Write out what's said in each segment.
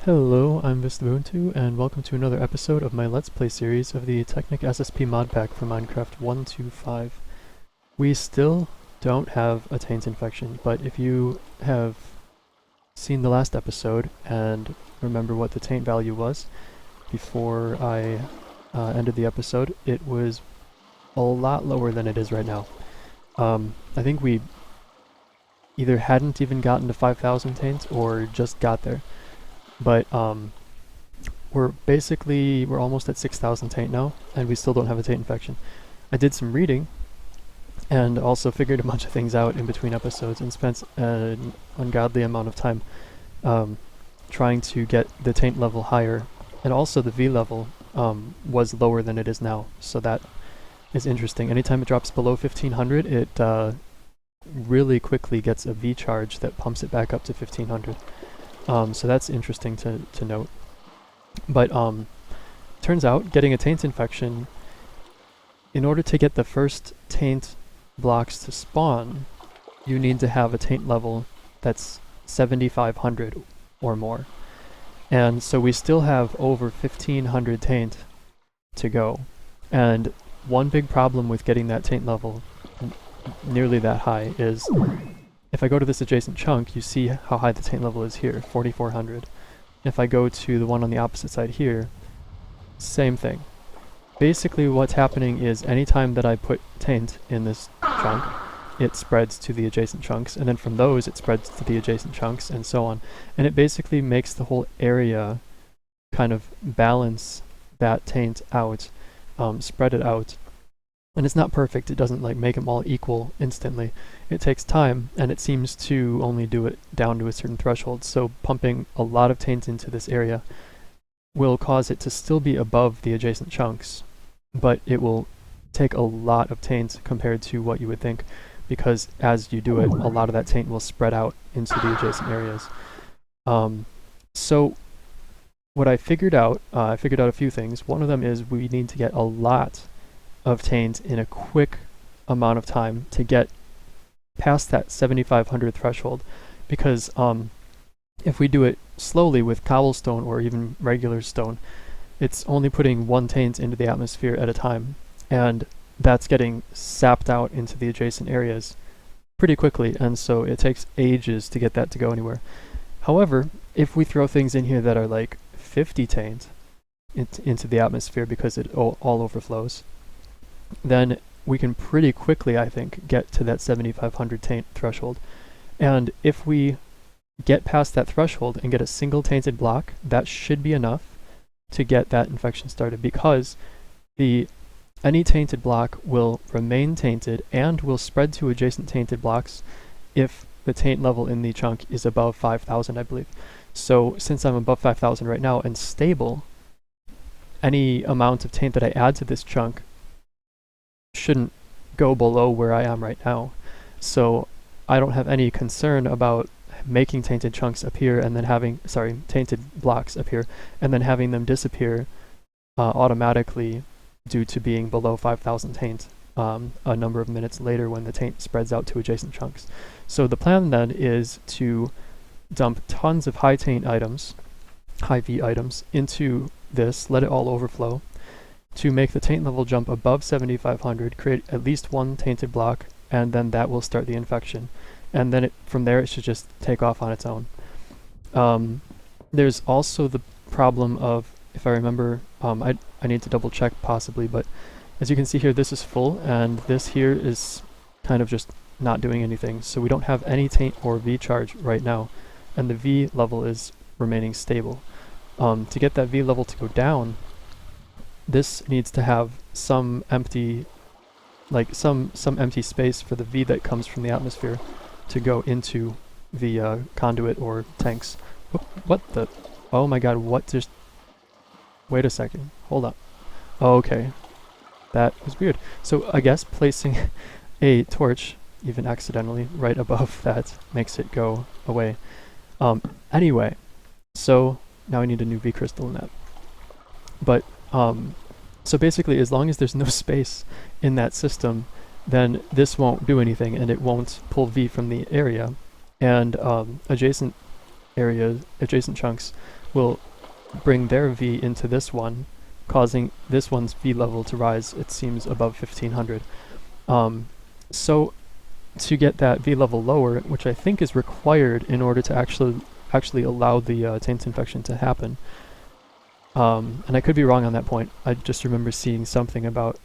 Hello, I'm Vistabuntu, and welcome to another episode of my Let's Play series of the Technic SSP mod pack for Minecraft 1.2.5. We still don't have a Taint infection, but if you have seen the last episode and remember what the Taint value was before I ended the episode, it was a lot lower than it is right now. I think we either hadn't even gotten to 5,000 Taints or just got there. But we're almost at 6,000 Taint now, and we still don't have a Taint infection. I did some reading, and also figured a bunch of things out in between episodes, and spent an ungodly amount of time trying to get the Taint level higher, and also the V level was lower than it is now, so that is interesting. Anytime it drops below 1500, it really quickly gets a V charge that pumps it back up to 1500. So that's interesting to note. But turns out getting a Taint infection, in order to get the first Taint blocks to spawn, you need to have a Taint level that's 7,500 or more. And so we still have over 1,500 Taint to go. And one big problem with getting that Taint level nearly that high is, if I go to this adjacent chunk, you see how high the Taint level is here, 4,400. If I go to the one on the opposite side here, same thing. Basically what's happening is anytime that I put Taint in this chunk, it spreads to the adjacent chunks, and then from those it spreads to the adjacent chunks, and so on. And it basically makes the whole area kind of balance that Taint out, spread it out. And it's not perfect, it doesn't like make them all equal instantly. It takes time, and it seems to only do it down to a certain threshold, so pumping a lot of Taint into this area will cause it to still be above the adjacent chunks, but it will take a lot of Taint compared to what you would think, because as you do it, a lot of that Taint will spread out into the adjacent areas. So what I figured out a few things. One of them is we need to get a lot of Taint in a quick amount of time to get past that 7,500 threshold, because if we do it slowly with cobblestone or even regular stone, it's only putting one Taint into the atmosphere at a time, and that's getting sapped out into the adjacent areas pretty quickly, and so it takes ages to get that to go anywhere. However, if we throw things in here that are like 50 Taint into the atmosphere because it all overflows, then we can pretty quickly, I think, get to that 7,500 Taint threshold. And if we get past that threshold and get a single tainted block, that should be enough to get that infection started, because any tainted block will remain tainted and will spread to adjacent tainted blocks if the Taint level in the chunk is above 5,000, I believe. So since I'm above 5,000 right now and stable, any amount of Taint that I add to this chunk shouldn't go below where I am right now. So I don't have any concern about making tainted chunks appear and then tainted blocks appear and then having them disappear automatically due to being below 5,000 Taint a number of minutes later when the Taint spreads out to adjacent chunks. So the plan then is to dump tons of high Taint items, high V items, into this, let it all overflow, to make the Taint level jump above 7,500, create at least one tainted block, and then that will start the infection. And then from there it should just take off on its own. There's also the problem of, if I remember, I need to double check possibly, but as you can see here, this is full, and this here is kind of just not doing anything. So we don't have any Taint or V charge right now, and the V level is remaining stable. To get that V level to go down, this needs to have some empty space for the V that comes from the atmosphere to go into the conduit or tanks. What the? Oh my god, what just... Wait a second, hold up. Oh, okay, that was weird. So I guess placing a torch, even accidentally, right above that makes it go away. Anyway, so now I need a new V crystal in that. But so basically, as long as there's no space in that system, then this won't do anything, and it won't pull V from the area, and adjacent areas, adjacent chunks, will bring their V into this one, causing this one's V level to rise, it seems, above 1500. So to get that V level lower, which I think is required in order to actually allow the taint infection to happen, and I could be wrong on that point, I just remember seeing something about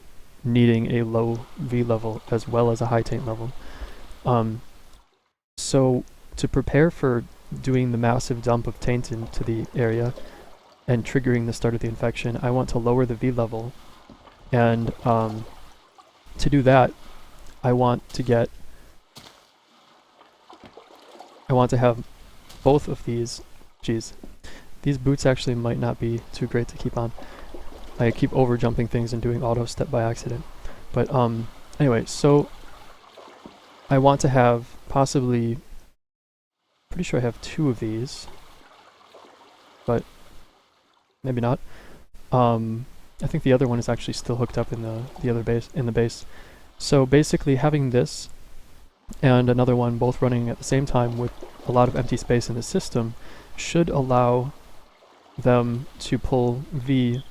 needing a low V level as well as a high taint level. So to prepare for doing the massive dump of taint into the area and triggering the start of the infection, I want to lower the V level, and to do that, I want to have both of these. Geez, these boots actually might not be too great to keep on. I keep over jumping things and doing auto step by accident. But anyway, so I want to have possibly, pretty sure I have 2 of these, but maybe not. I think the other one is actually still hooked up in the other base, in the base. So basically having this and another one both running at the same time with a lot of empty space in the system should allow them to pull V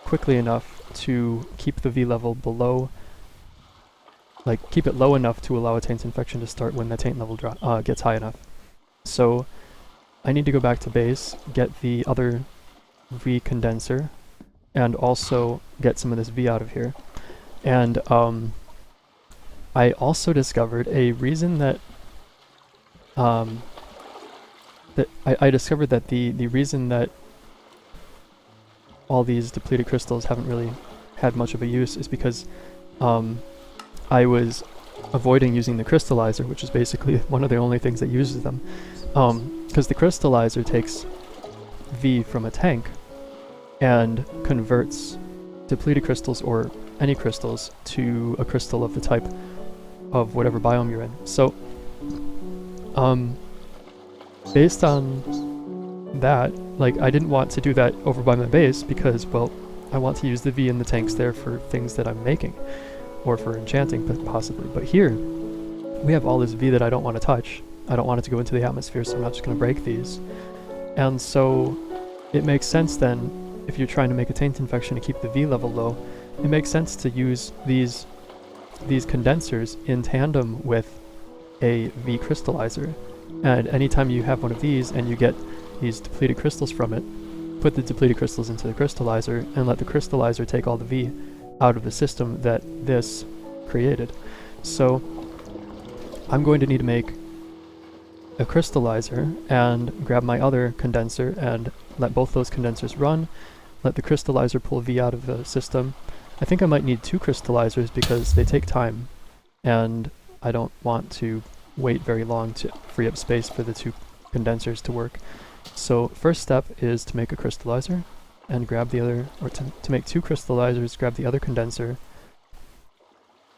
quickly enough to keep the V level below, like keep it low enough to allow a taint infection to start when the taint level gets high enough. So I need to go back to base, get the other V condenser, and also get some of this V out of here. And I also discovered a reason that I discovered that the reason that all these depleted crystals haven't really had much of a use is because I was avoiding using the Crystallizer, which is basically one of the only things that uses them. Because the Crystallizer takes V from a tank and converts depleted crystals or any crystals to a crystal of the type of whatever biome you're in. So based on that, like, I didn't want to do that over by my base because, well, I want to use the V in the tanks there for things that I'm making, or for enchanting possibly. But here, we have all this V that I don't want to touch. I don't want it to go into the atmosphere, so I'm not just going to break these. And so it makes sense then, if you're trying to make a taint infection to keep the V level low, it makes sense to use these condensers in tandem with a V crystallizer. And anytime you have one of these and you get these depleted crystals from it, put the depleted crystals into the crystallizer and let the crystallizer take all the V out of the system that this created. So I'm going to need to make a crystallizer and grab my other condenser and let both those condensers run, let the crystallizer pull V out of the system. I think I might need 2 crystallizers because they take time and I don't want to wait very long to free up space for the 2 condensers to work. So first step is to make a crystallizer and grab the other, or to make 2 crystallizers, grab the other condenser,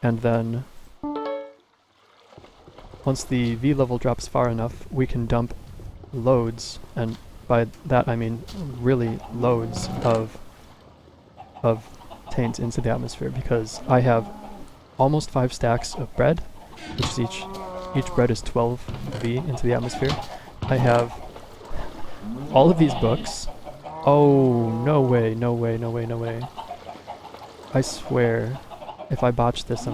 and then once the V level drops far enough, we can dump loads, and by that I mean really loads of taint into the atmosphere, because I have almost 5 stacks of bread, which is each bread is 12 V into the atmosphere. I have all of these books. Oh, no way, no way, no way, no way. I swear, if I botch this,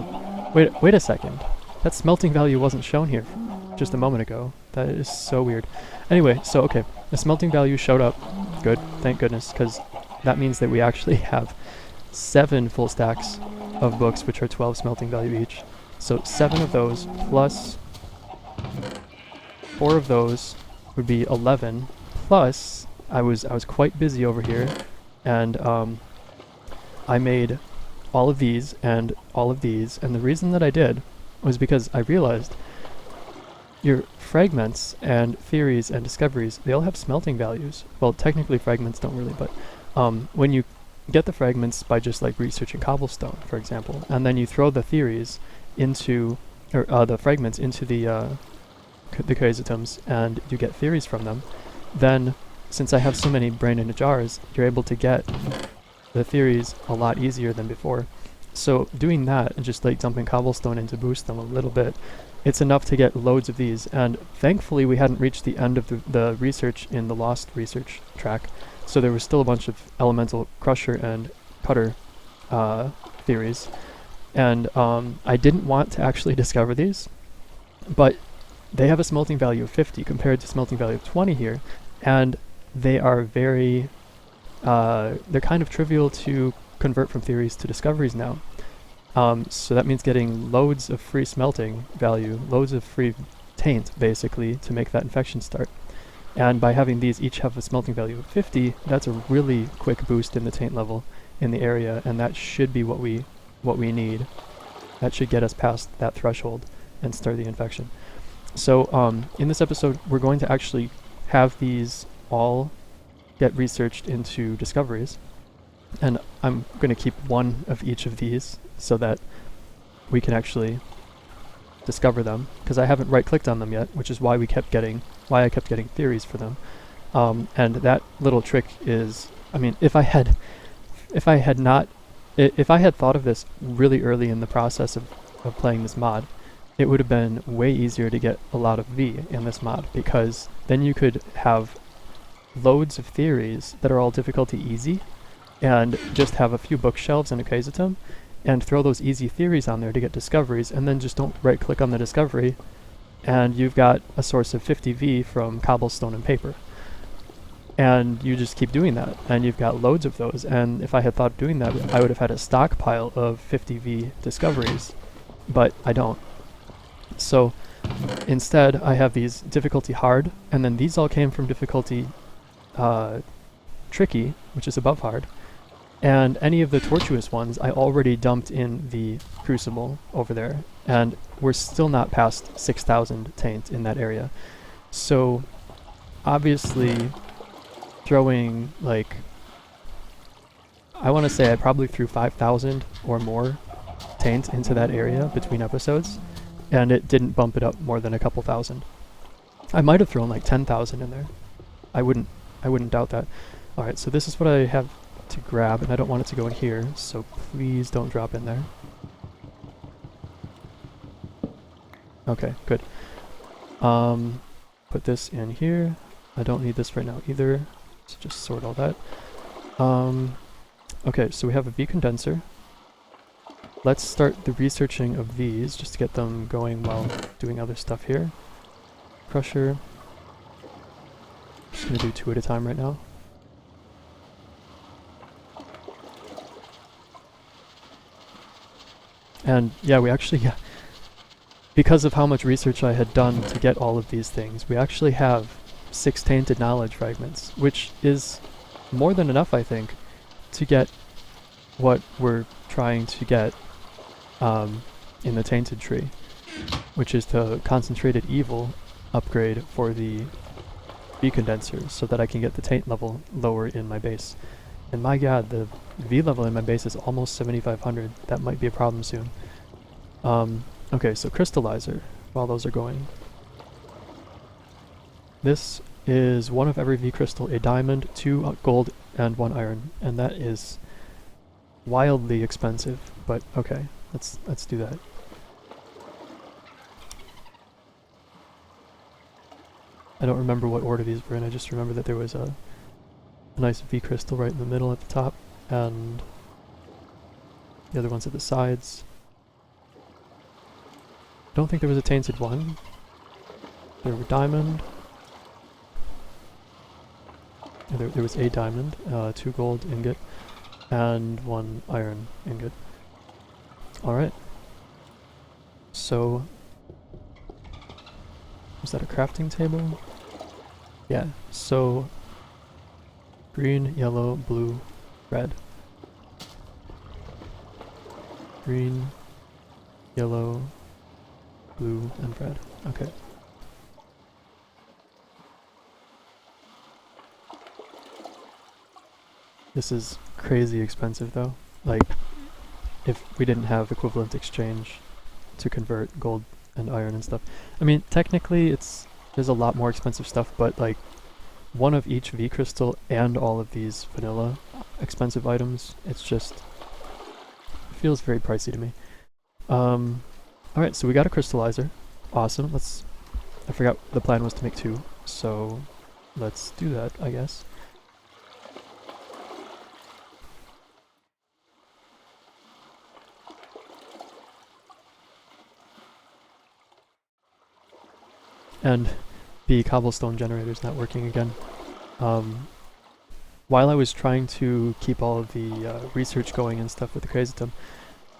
wait a second. That smelting value wasn't shown here just a moment ago. That is so weird. Anyway, so okay, the smelting value showed up. Good, thank goodness, because that means that we actually have 7 full stacks of books, which are 12 smelting value each. So 7 of those plus 4 of those would be 11. Plus, I was quite busy over here, and I made all of these and all of these, and the reason that I did was because I realized your fragments and theories and discoveries, they all have smelting values. Well, technically fragments don't really, but when you get the fragments by just like researching cobblestone, for example, and then you throw the theories into, or the fragments into the chrysotoms, and you get theories from them, then since I have so many brain into jars, you're able to get the theories a lot easier than before. So doing that and just like dumping cobblestone in to boost them a little bit, it's enough to get loads of these. And thankfully we hadn't reached the end of the research in the lost research track, so there was still a bunch of elemental crusher and cutter theories. And I didn't want to actually discover these, but they have a smelting value of 50 compared to smelting value of 20 here, and they are very, they're kind of trivial to convert from theories to discoveries now. So that means getting loads of free smelting value, loads of free taint basically to make that infection start. And by having these each have a smelting value of 50, that's a really quick boost in the taint level in the area, and that should be what we need. That should get us past that threshold and start the infection. So in this episode, we're going to actually have these all get researched into discoveries, and I'm going to keep one of each of these so that we can actually discover them, because I haven't right-clicked on them yet, which is why I kept getting theories for them. And that little trick is, I mean, if I had thought of this really early in the process of playing this mod, it would have been way easier to get a lot of V in this mod, because then you could have loads of theories that are all difficulty easy, and just have a few bookshelves and a Kaizotum, and throw those easy theories on there to get discoveries, and then just don't right-click on the discovery, and you've got a source of 50 V from cobblestone and paper. And you just keep doing that, and you've got loads of those. And if I had thought of doing that, I would have had a stockpile of 50 V discoveries, but I don't. So instead, I have these difficulty hard, and then these all came from difficulty tricky, which is above hard. And any of the tortuous ones I already dumped in the crucible over there, and we're still not past 6,000 taint in that area. So obviously throwing, like, I want to say I probably threw 5,000 or more taint into that area between episodes, and it didn't bump it up more than a couple thousand. I might have thrown like 10,000 in there. I wouldn't doubt that. Alright, so this is what I have to grab, and I don't want it to go in here, so please don't drop in there. Okay, good. Put this in here. I don't need this right now either, so just sort all that. Okay, so we have a V condenser. Let's start the researching of these, just to get them going while doing other stuff here. Crusher. Just gonna do 2 at a time right now. And yeah, we actually, because of how much research I had done to get all of these things, we actually have 6 tainted knowledge fragments, which is more than enough, I think, to get what we're trying to get in the tainted tree, which is the concentrated evil upgrade for the V condensers, so that I can get the taint level lower in my base. And my god, the V level in my base is almost 7,500. That might be a problem soon. Okay, so Crystallizer, while those are going. This is 1 of every V crystal, a diamond, 2 gold, and 1 iron. And that is wildly expensive, but okay, let's do that. I don't remember what order these were in, I just remember that there was a nice V crystal right in the middle at the top, and the other ones at the sides. Don't think there was a tainted one. There were diamond. There was a diamond, 2 gold ingot, and 1 iron ingot. Alright. So, was that a crafting table? Yeah, so green, yellow, blue, red. Green, yellow, blue, and red. Okay. This is crazy expensive though. Like, if we didn't have equivalent exchange to convert gold and iron and stuff. I mean, technically there's a lot more expensive stuff, but like 1 of each V crystal and all of these vanilla expensive items, it's just feels very pricey to me. Alright, so we got a crystallizer. Awesome. I forgot the plan was to make 2, so let's do that, I guess. And the cobblestone generator's not working again. While I was trying to keep all of the research going and stuff with the Crazytum,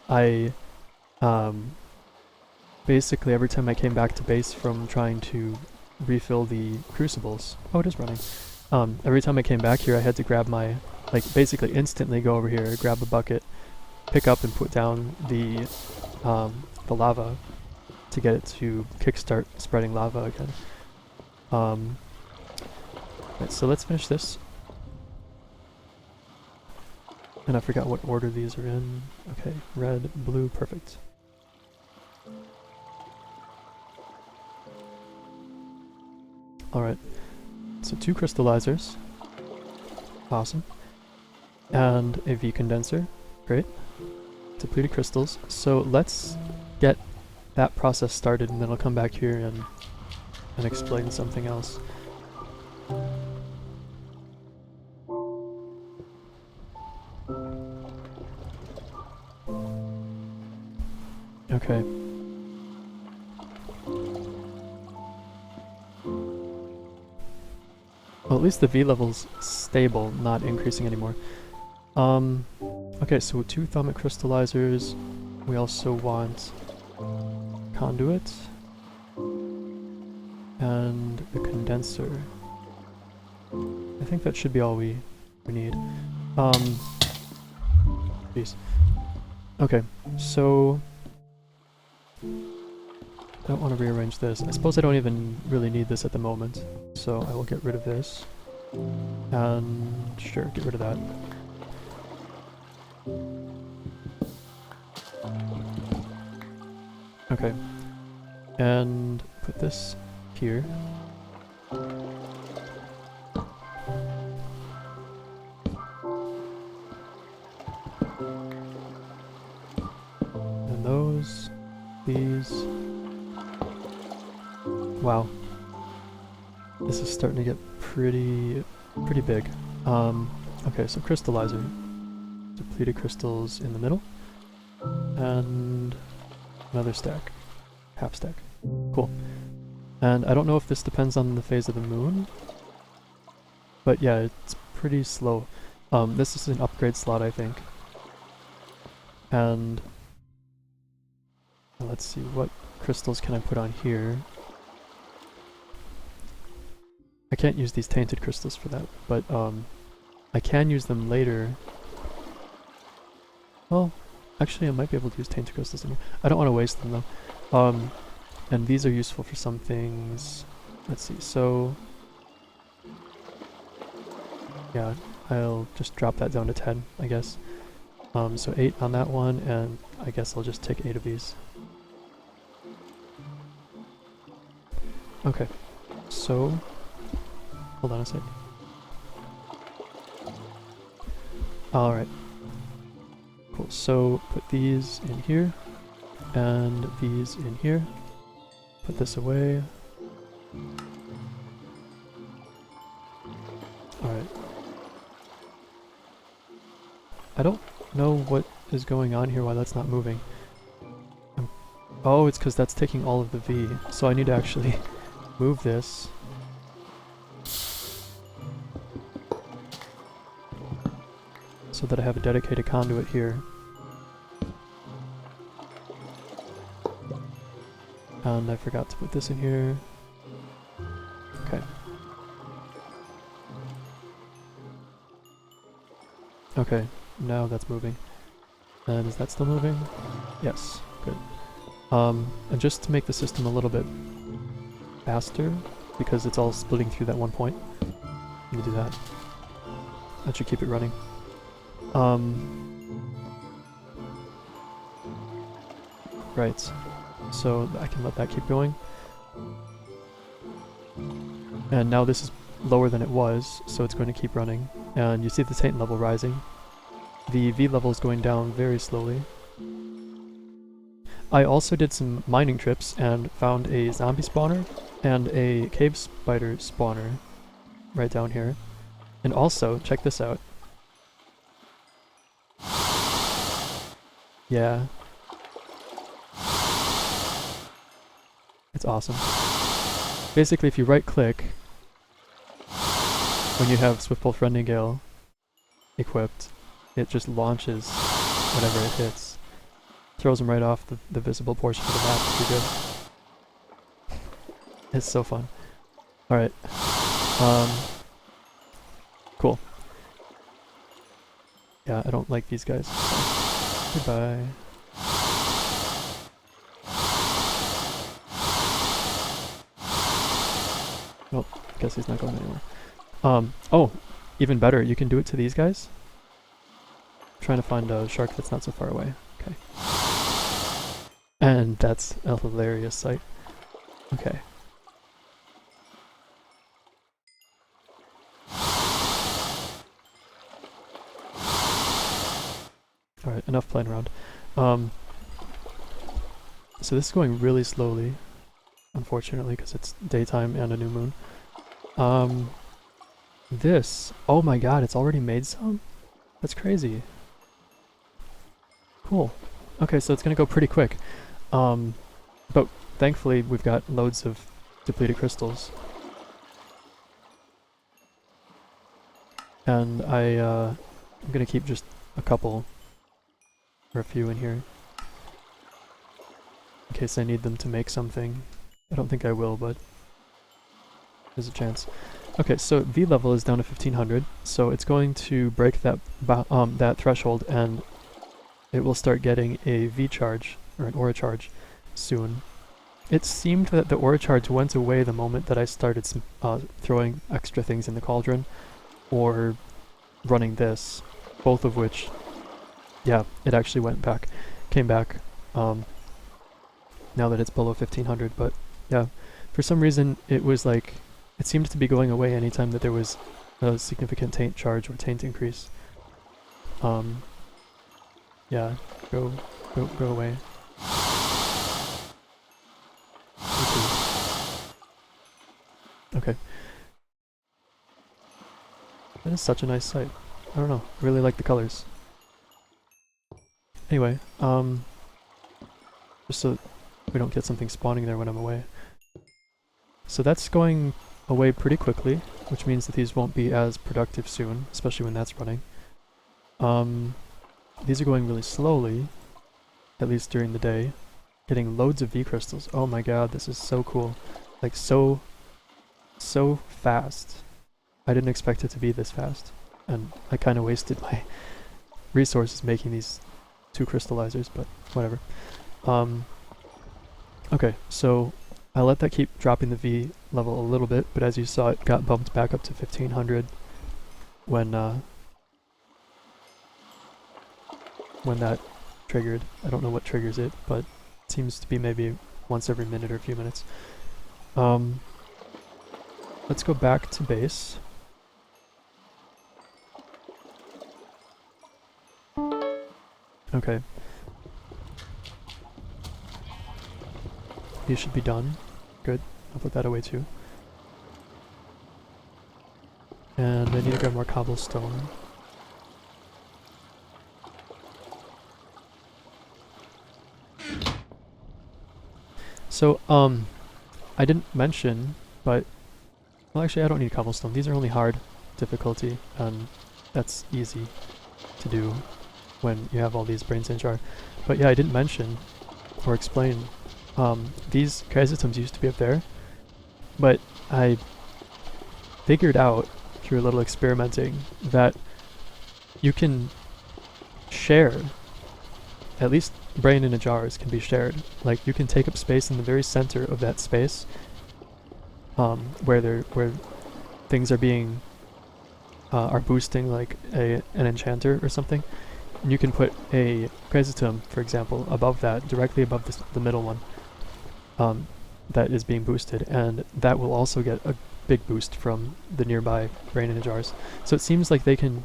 I basically every time I came back to base from trying to refill the crucibles, oh, it is running. Every time I came back here, I had to grab my, like, basically instantly go over here, grab a bucket, pick up and put down the lava to get it to kickstart spreading lava again. Right, so let's finish this. And I forgot what order these are in. Okay, red, blue, perfect. Alright, so 2 crystallizers. Awesome. And a V condenser. Great. Depleted crystals. So let's get that process started, and then I'll come back here and explain something else. Okay. Well, at least the V level's stable, not increasing anymore. Okay, so 2 Thaumic crystallizers. We also want conduit and the condenser. I think that should be all we need. Jeez. Okay, so I don't want to rearrange this. I suppose I don't even really need this at the moment, so I will get rid of this. And sure, get rid of that. Okay, and put this here. And those, these. Wow, this is starting to get pretty big. Okay, so crystallizer, depleted crystals in the middle, and another stack, half stack. Cool. And I don't know if this depends on the phase of the moon, but yeah, it's pretty slow. This is an upgrade slot, I think. And let's see, what crystals can I put on here? I can't use these tainted crystals for that, but I can use them later. Well, actually I might be able to use tainted crystals in here. I don't want to waste them though. And these are useful for some things. Let's see, so yeah, I'll just drop that down to 10, I guess. So 8 on that one, and I guess I'll just take 8 of these. Okay, so hold on a sec. Alright. Cool, so put these in here, and these in here. Put this away. Alright. I don't know what is going on here, why that's not moving. Oh, it's because that's taking all of the V, so I need to actually move this. So that I have a dedicated conduit here. And I forgot to put this in here. Okay. Okay, now that's moving. And is that still moving? Yes, good. And just to make the system a little bit faster, because it's all splitting through that one point, let me do that. That should keep it running. Right, so I can let that keep going. And now this is lower than it was, so it's going to keep running. And you see the Taint level rising. The V level is going down very slowly. I also did some mining trips and found a zombie spawner and a cave spider spawner right down here. And also, check this out. Yeah. It's awesome. Basically, if you right click, when you have Swiftpulse Rending equipped, it just launches whenever it hits. Throws them right off the visible portion of the map if you're good. It's so fun. Alright. Cool. Yeah, I don't like these guys. So. Goodbye. Well, I guess he's not going anywhere. Oh, even better, you can do it to these guys. I'm trying to find a shark that's not so far away. Okay. And that's a hilarious sight. Okay. Alright, enough playing around. So this is going really slowly, unfortunately, because it's daytime and a new moon. This, oh my god, it's already made some? That's crazy. Cool. Okay, so it's gonna go pretty quick. But thankfully we've got loads of depleted crystals. And I'm gonna keep just a couple, or a few in here, in case I need them to make something. I don't think I will, but there's a chance. Okay, so V level is down to 1500, so it's going to break that that threshold, and it will start getting a V charge, or an aura charge, soon. It seemed that the aura charge went away the moment that I started throwing extra things in the cauldron, or running this, both of which, yeah, it actually came back, now that it's below 1500, but yeah, for some reason it was like, it seemed to be going away anytime that there was a significant taint charge or taint increase. Yeah, go away. Okay. That is such a nice sight. I don't know, I really like the colors. Anyway, just so we don't get something spawning there when I'm away. So that's going away pretty quickly, which means that these won't be as productive soon, especially when that's running. These are going really slowly, at least during the day, getting loads of V crystals. Oh my god, this is so cool. Like so fast. I didn't expect it to be this fast, and I kind of wasted my resources making these 2 crystallizers, but whatever. Okay, so I let that keep dropping the V level a little bit, but as you saw, it got bumped back up to 1500 when that triggered. I don't know what triggers it, but it seems to be maybe once every minute or a few minutes. Let's go back to base. Okay. These should be done. Good. I'll put that away too. And I need to grab more cobblestone. So, I didn't mention, but, well actually I don't need cobblestone. These are only hard difficulty, and that's easy to do when you have all these brains in jar. But yeah, I didn't mention or explain, these chrysanthemums used to be up there, but I figured out through a little experimenting that you can share, at least brain in a jars can be shared. Like you can take up space in the very center of that space, where things are being are boosting, like an enchanter or something. And you can put a chrysanthemum, for example, above that, directly above the middle one, that is being boosted, and that will also get a big boost from the nearby brain in the jars. So it seems like they can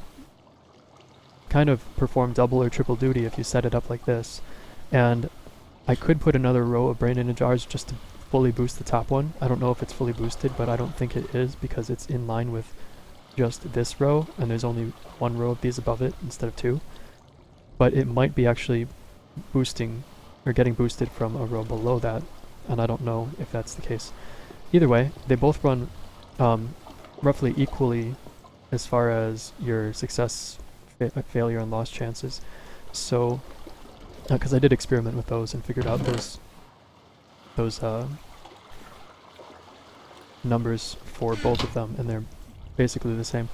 kind of perform double or triple duty if you set it up like this. And I could put another row of brain in jars just to fully boost the top one. I don't know if it's fully boosted, but I don't think it is because it's in line with just this row, and there's only one row of these above it instead of two. But it might be actually boosting, or getting boosted from a row below that, and I don't know if that's the case. Either way, they both run roughly equally as far as your success, failure, and loss chances. So, because I did experiment with those and figured out those numbers for both of them, and they're basically the same.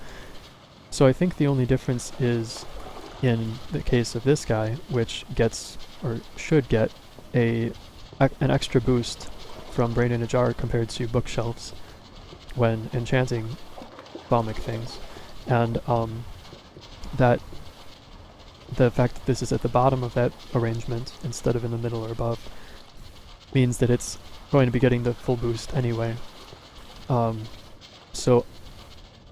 So I think the only difference is in the case of this guy, which gets, or should get, an extra boost from Brain in a Jar compared to bookshelves when enchanting Thaumic things. And that the fact that this is at the bottom of that arrangement instead of in the middle or above means that it's going to be getting the full boost anyway. So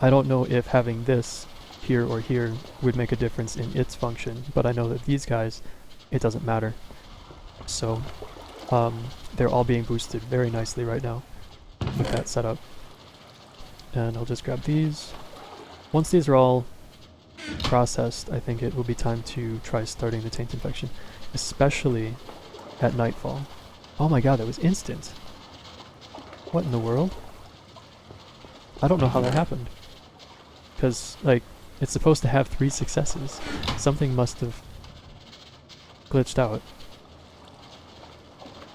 I don't know if having this here or here would make a difference in its function, but I know that these guys, it doesn't matter. So they're all being boosted very nicely right now with that setup. And I'll just grab these. Once these are all processed, I think it will be time to try starting the Taint infection, especially at nightfall. Oh my god, that was instant! What in the world? I don't know how that happened. Because, like, it's supposed to have 3 successes. Something must have glitched out.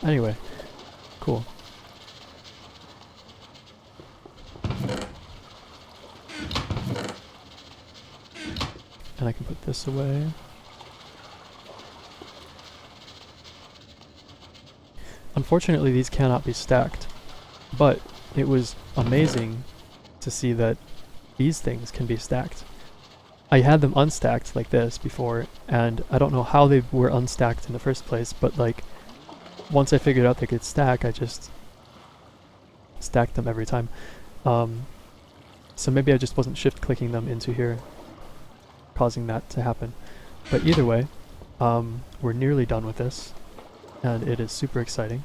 Anyway, cool. And I can put this away. Unfortunately, these cannot be stacked, but it was amazing to see that these things can be stacked. I had them unstacked like this before, and I don't know how they were unstacked in the first place, but like, once I figured out they could stack, I just stacked them every time. So maybe I just wasn't shift-clicking them into here, causing that to happen. But either way, we're nearly done with this, and it is super exciting.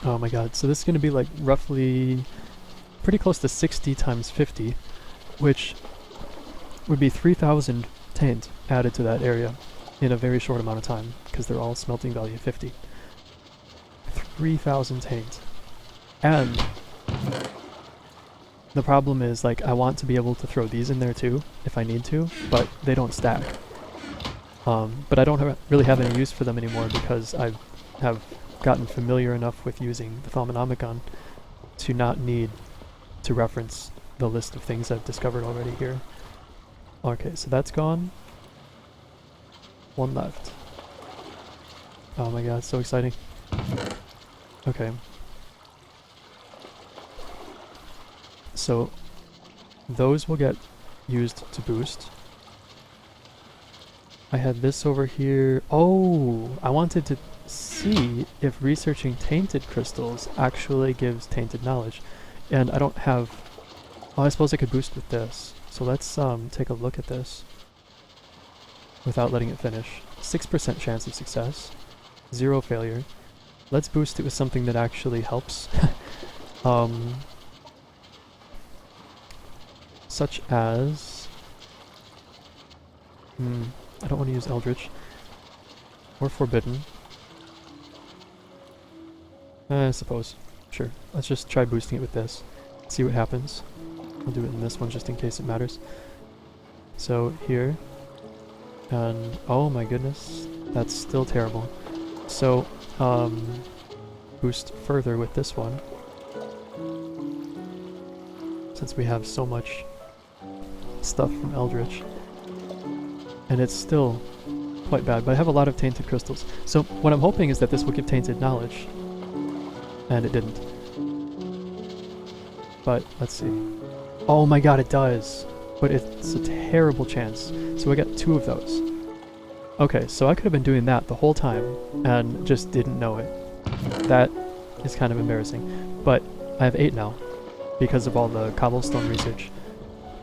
Oh my god, so this is going to be like roughly pretty close to 60 times 50, which would be 3,000 Taint added to that area in a very short amount of time, because they're all smelting value 50. 3,000 Taint. And the problem is, like, I want to be able to throw these in there too, if I need to, but they don't stack. But I don't really have any use for them anymore because I have gotten familiar enough with using the Thaumic to not need to reference the list of things I've discovered already here. Okay, so that's gone. One left. Oh my god, so exciting. Okay. So those will get used to boost. I had this over here. Oh, I wanted to see if researching tainted crystals actually gives tainted knowledge. And I don't have... Oh, I suppose I could boost with this. So let's take a look at this without letting it finish. 6% chance of success. 0 failure. Let's boost it with something that actually helps. Such as... I don't want to use Eldritch. Or Forbidden. I suppose. Sure. Let's just try boosting it with this. See what happens. I'll do it in this one just in case it matters. So here. And oh my goodness. That's still terrible. So, boost further with this one. Since we have so much stuff from Eldritch. And it's still quite bad, but I have a lot of tainted crystals. So what I'm hoping is that this will give tainted knowledge. And it didn't. But let's see. Oh my god, it does! But it's a terrible chance. So I got 2 of those. Okay, so I could have been doing that the whole time and just didn't know it. That is kind of embarrassing. But I have 8 now. because of all the cobblestone research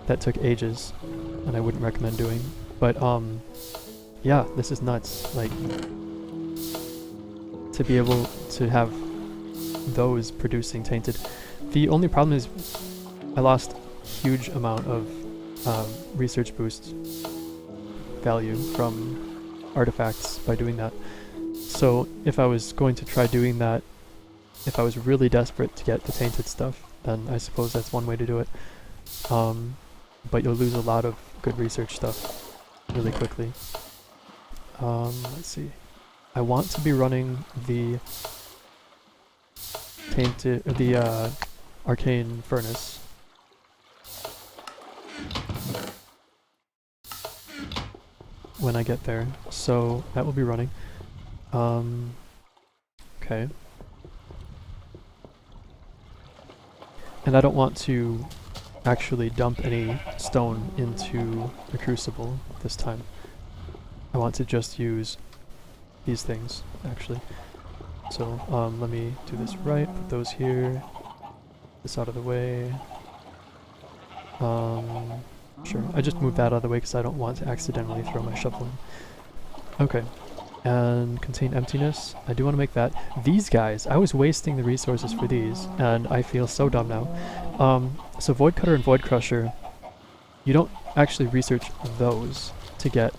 that took ages and I wouldn't recommend doing. But yeah, this is nuts. Like, to be able to have those producing tainted. The only problem is I lost huge amount of research boost value from artifacts by doing that. So if I was going to try doing that, if I was really desperate to get the tainted stuff, then I suppose that's one way to do it. But you'll lose a lot of good research stuff really quickly. Let's see. I want to be running the tainted, the arcane furnace. When I get there, so that will be running. Okay. And I don't want to actually dump any stone into the crucible this time. I want to just use these things, actually. So let me do this right, put those here, this out of the way. Sure, I just moved that out of the way because I don't want to accidentally throw my shovel in. Okay, and contain emptiness, I do want to make that. These guys, I was wasting the resources for these, and I feel so dumb now. So Void Cutter and Void Crusher, you don't actually research those to get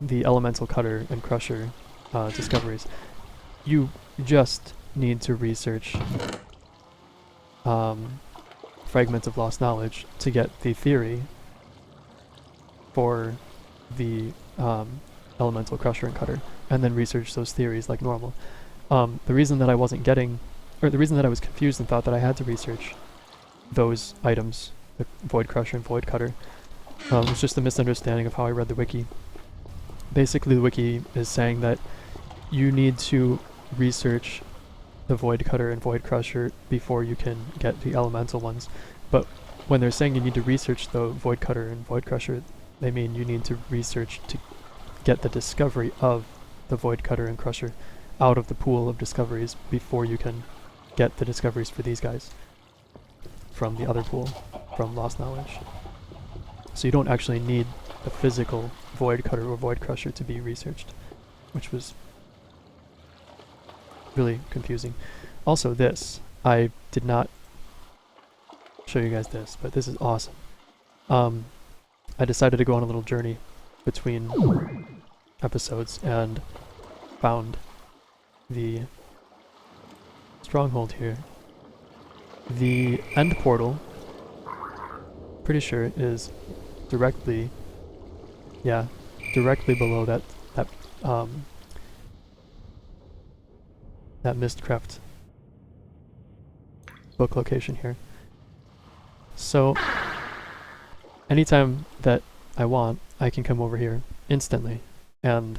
the Elemental Cutter and Crusher discoveries. You just need to research Fragments of Lost Knowledge to get the theory for the Elemental Crusher and Cutter, and then research those theories like normal. The reason that I wasn't getting, or the reason that I was confused and thought that I had to research those items, the Void Crusher and Void Cutter, was just a misunderstanding of how I read the wiki. Basically, the wiki is saying that you need to research the Void Cutter and Void Crusher before you can get the elemental ones. But when they're saying you need to research the Void Cutter and Void Crusher, they mean you need to research to get the discovery of the Void Cutter and Crusher out of the pool of discoveries before you can get the discoveries for these guys from the other pool, from Lost Knowledge. So you don't actually need the physical Void Cutter or Void Crusher to be researched, which was really confusing. Also this, I did not show you guys this, but this is awesome. I decided to go on a little journey between episodes and found the stronghold here. The end portal, pretty sure, is directly, yeah, directly below that Mistcraft book location here. So anytime that I want, I can come over here instantly and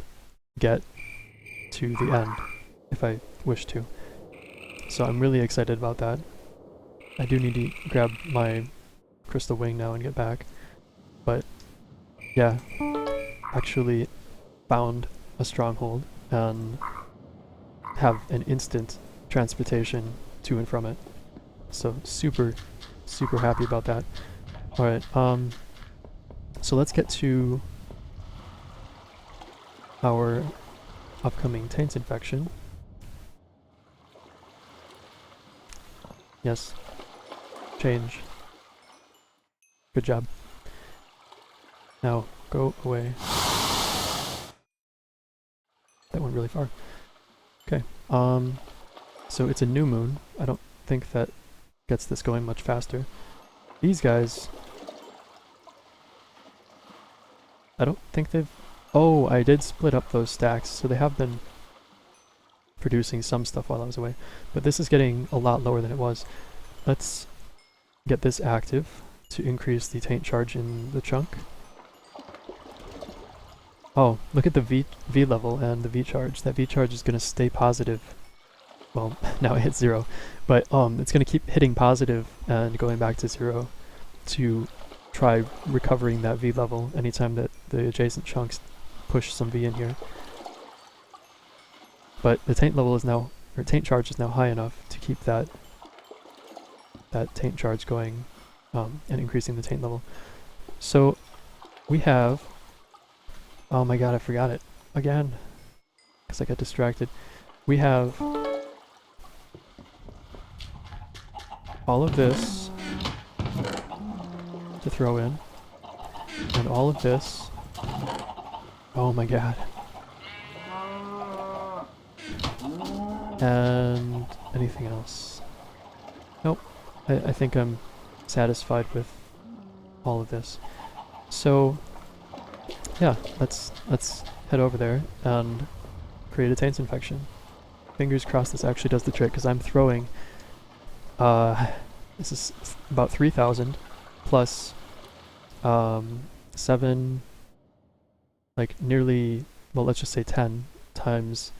get to the end if I wish to. So I'm really excited about that. I do need to grab my crystal wing now and get back. But yeah, actually found a stronghold and have an instant transportation to and from it. So super happy about that. Alright, so let's get to our upcoming Taint infection. Yes. Change. Good job. Now, go away. That went really far. Okay, so it's a new moon. I don't think that gets this going much faster. These guys, I don't think they've... Oh, I did split up those stacks, so they have been producing some stuff while I was away. But this is getting a lot lower than it was. Let's get this active to increase the taint charge in the chunk. Oh, look at the V level and the V charge. That V charge is going to stay positive. Well, now it hits 0, but it's going to keep hitting positive and going back to 0 to try recovering that V level anytime that the adjacent chunks push some V in here. But the taint level is now, or taint charge is now high enough to keep that that taint charge going and increasing the taint level. So we have, oh my god, I forgot it again because I got distracted. We have all of this to throw in, and all of this. Oh my god. And anything else? Nope. I think I'm satisfied with all of this. So yeah, let's head over there and create a taint infection. Fingers crossed this actually does the trick, because I'm throwing this is about 3,000 plus 7, like nearly, well, let's just say 10 times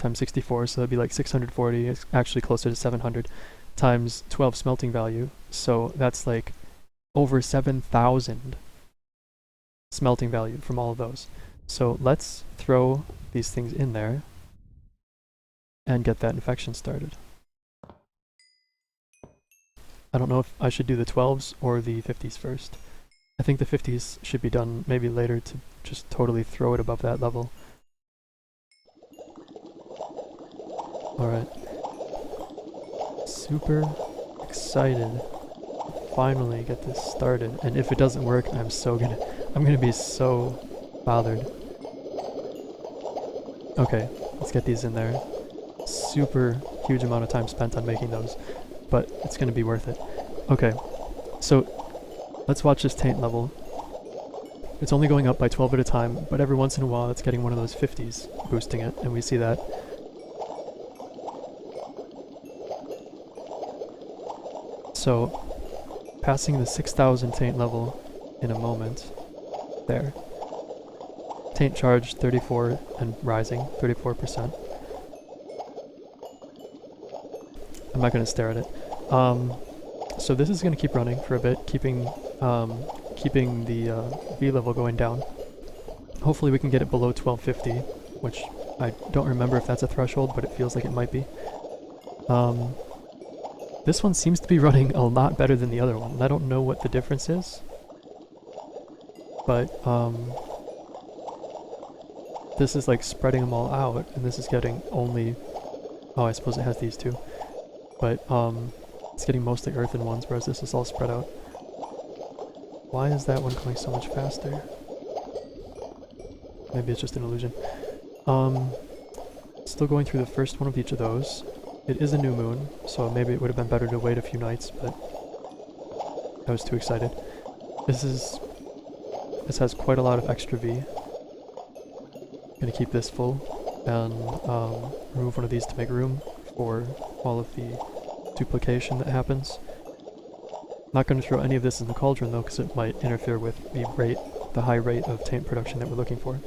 times 64, so that'd be like 640. It's actually closer to 700 times 12 smelting value, so that's like over 7,000 smelting value from all of those. So let's throw these things in there and get that infection started. I don't know if I should do the 12s or the 50s first. I think the 50s should be done maybe later to just totally throw it above that level. Alright. Super excited to finally get this started. And if it doesn't work, I'm gonna be so bothered. Okay, let's get these in there. Super huge amount of time spent on making those, but it's gonna be worth it. Okay, so let's watch this taint level. It's only going up by 12 at a time, but every once in a while it's getting one of those 50s boosting it, and we see that. So, passing the 6,000 taint level in a moment. There. Taint charge 34 and rising, 34%. I'm not going to stare at it. So this is going to keep running for a bit, keeping the V level going down. Hopefully we can get it below 1250, which I don't remember if that's a threshold, but it feels like it might be. This one seems to be running a lot better than the other one. I don't know what the difference is, but this is like spreading them all out, and this is getting only, oh, I suppose it has these too, but it's getting mostly earthen ones, whereas this is all spread out. Why is that one going so much faster? Maybe it's just an illusion. Still going through the first one of each of those. It is a new moon, so maybe it would have been better to wait a few nights, but I was too excited. This has quite a lot of extra V. Gonna keep this full and remove one of these to make room for all of the duplication that happens. Not going to throw any of this in the cauldron though, because it might interfere with the high rate of taint production that we're looking for.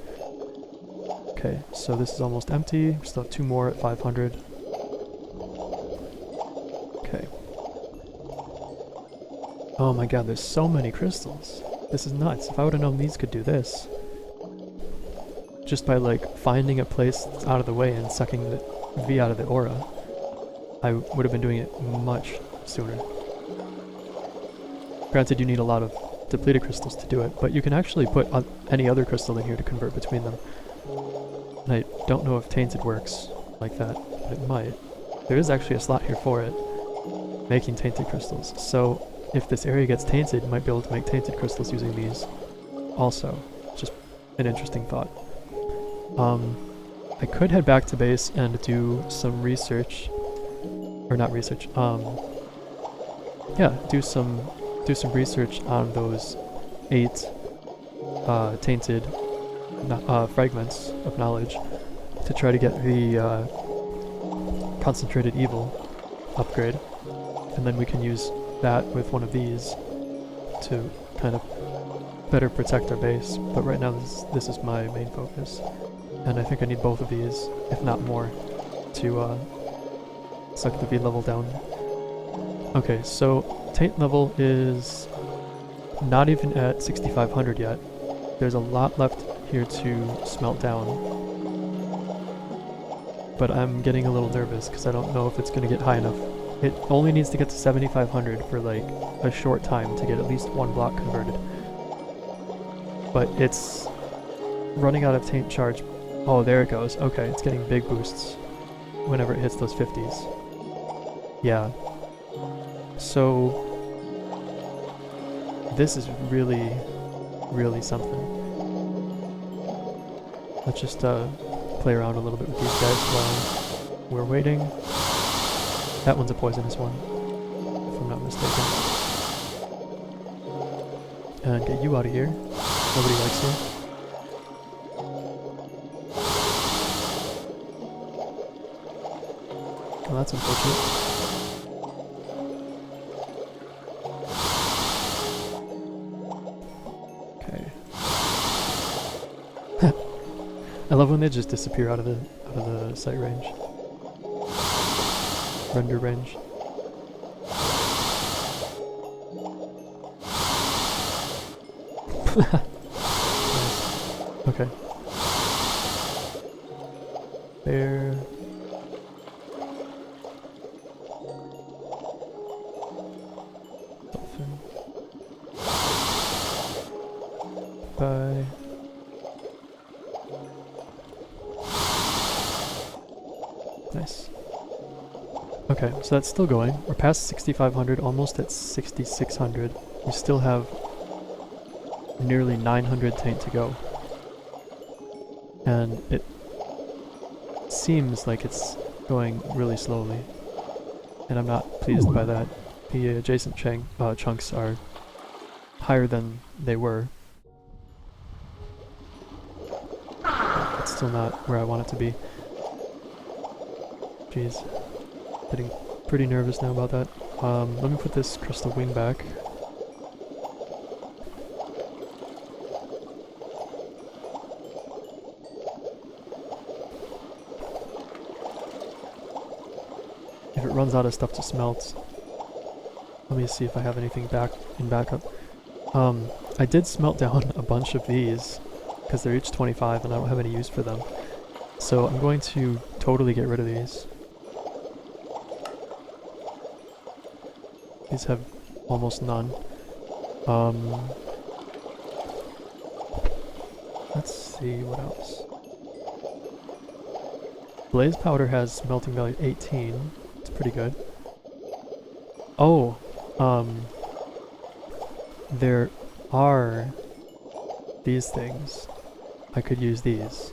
Okay, so this is almost empty. We still have 2 more at 500. Okay. Oh my god, there's so many crystals. This is nuts. If I would have known these could do this, just by like finding a place that's out of the way and sucking the V out of the aura, I would have been doing it much sooner. Granted, you need a lot of depleted crystals to do it, but you can actually put any other crystal in here to convert between them. And I don't know if Tainted works like that, but it might. There is actually a slot here for it, making Tainted crystals. So if this area gets tainted, you might be able to make Tainted crystals using these also. Just an interesting thought. I could head back to base and do some research, or not research, yeah, do some research on those 8 tainted fragments of knowledge to try to get the concentrated evil upgrade, and then we can use that with one of these to kind of better protect our base. But right now this is my main focus, and I think I need both of these, if not more, to suck the V level down. Okay, so Taint level is not even at 6,500 yet. There's a lot left here to smelt down, but I'm getting a little nervous because I don't know if it's going to get high enough It only needs to get to 7,500 for like a short time to get at least one block converted. But it's running out of Taint charge. Oh, there it goes. Okay, it's getting big boosts whenever it hits those 50s. Yeah. So this is really, really something. Let's just play around a little bit with these guys while we're waiting. That one's a poisonous one, if I'm not mistaken. And get you out of here. Nobody likes you. Well, that's unfortunate. I love when they just disappear out of the sight range. Render range. Nice. Okay. Bear. Dolphin. Bye. Nice. Okay, so that's still going. We're past 6,500, almost at 6,600. We still have nearly 900 Taint to go. And it seems like it's going really slowly. And I'm not pleased by that. The adjacent chunks are higher than they were. But it's still not where I want it to be. Jeez. Getting pretty nervous now about that. Let me put this crystal wing back. If it runs out of stuff to smelt, let me see if I have anything in backup. I did smelt down a bunch of these, because they're each 25 and I don't have any use for them. So I'm going to totally get rid of these. These have almost none. Let's see what else. Blaze powder has melting value 18. It's pretty good. Oh, there are these things. I could use these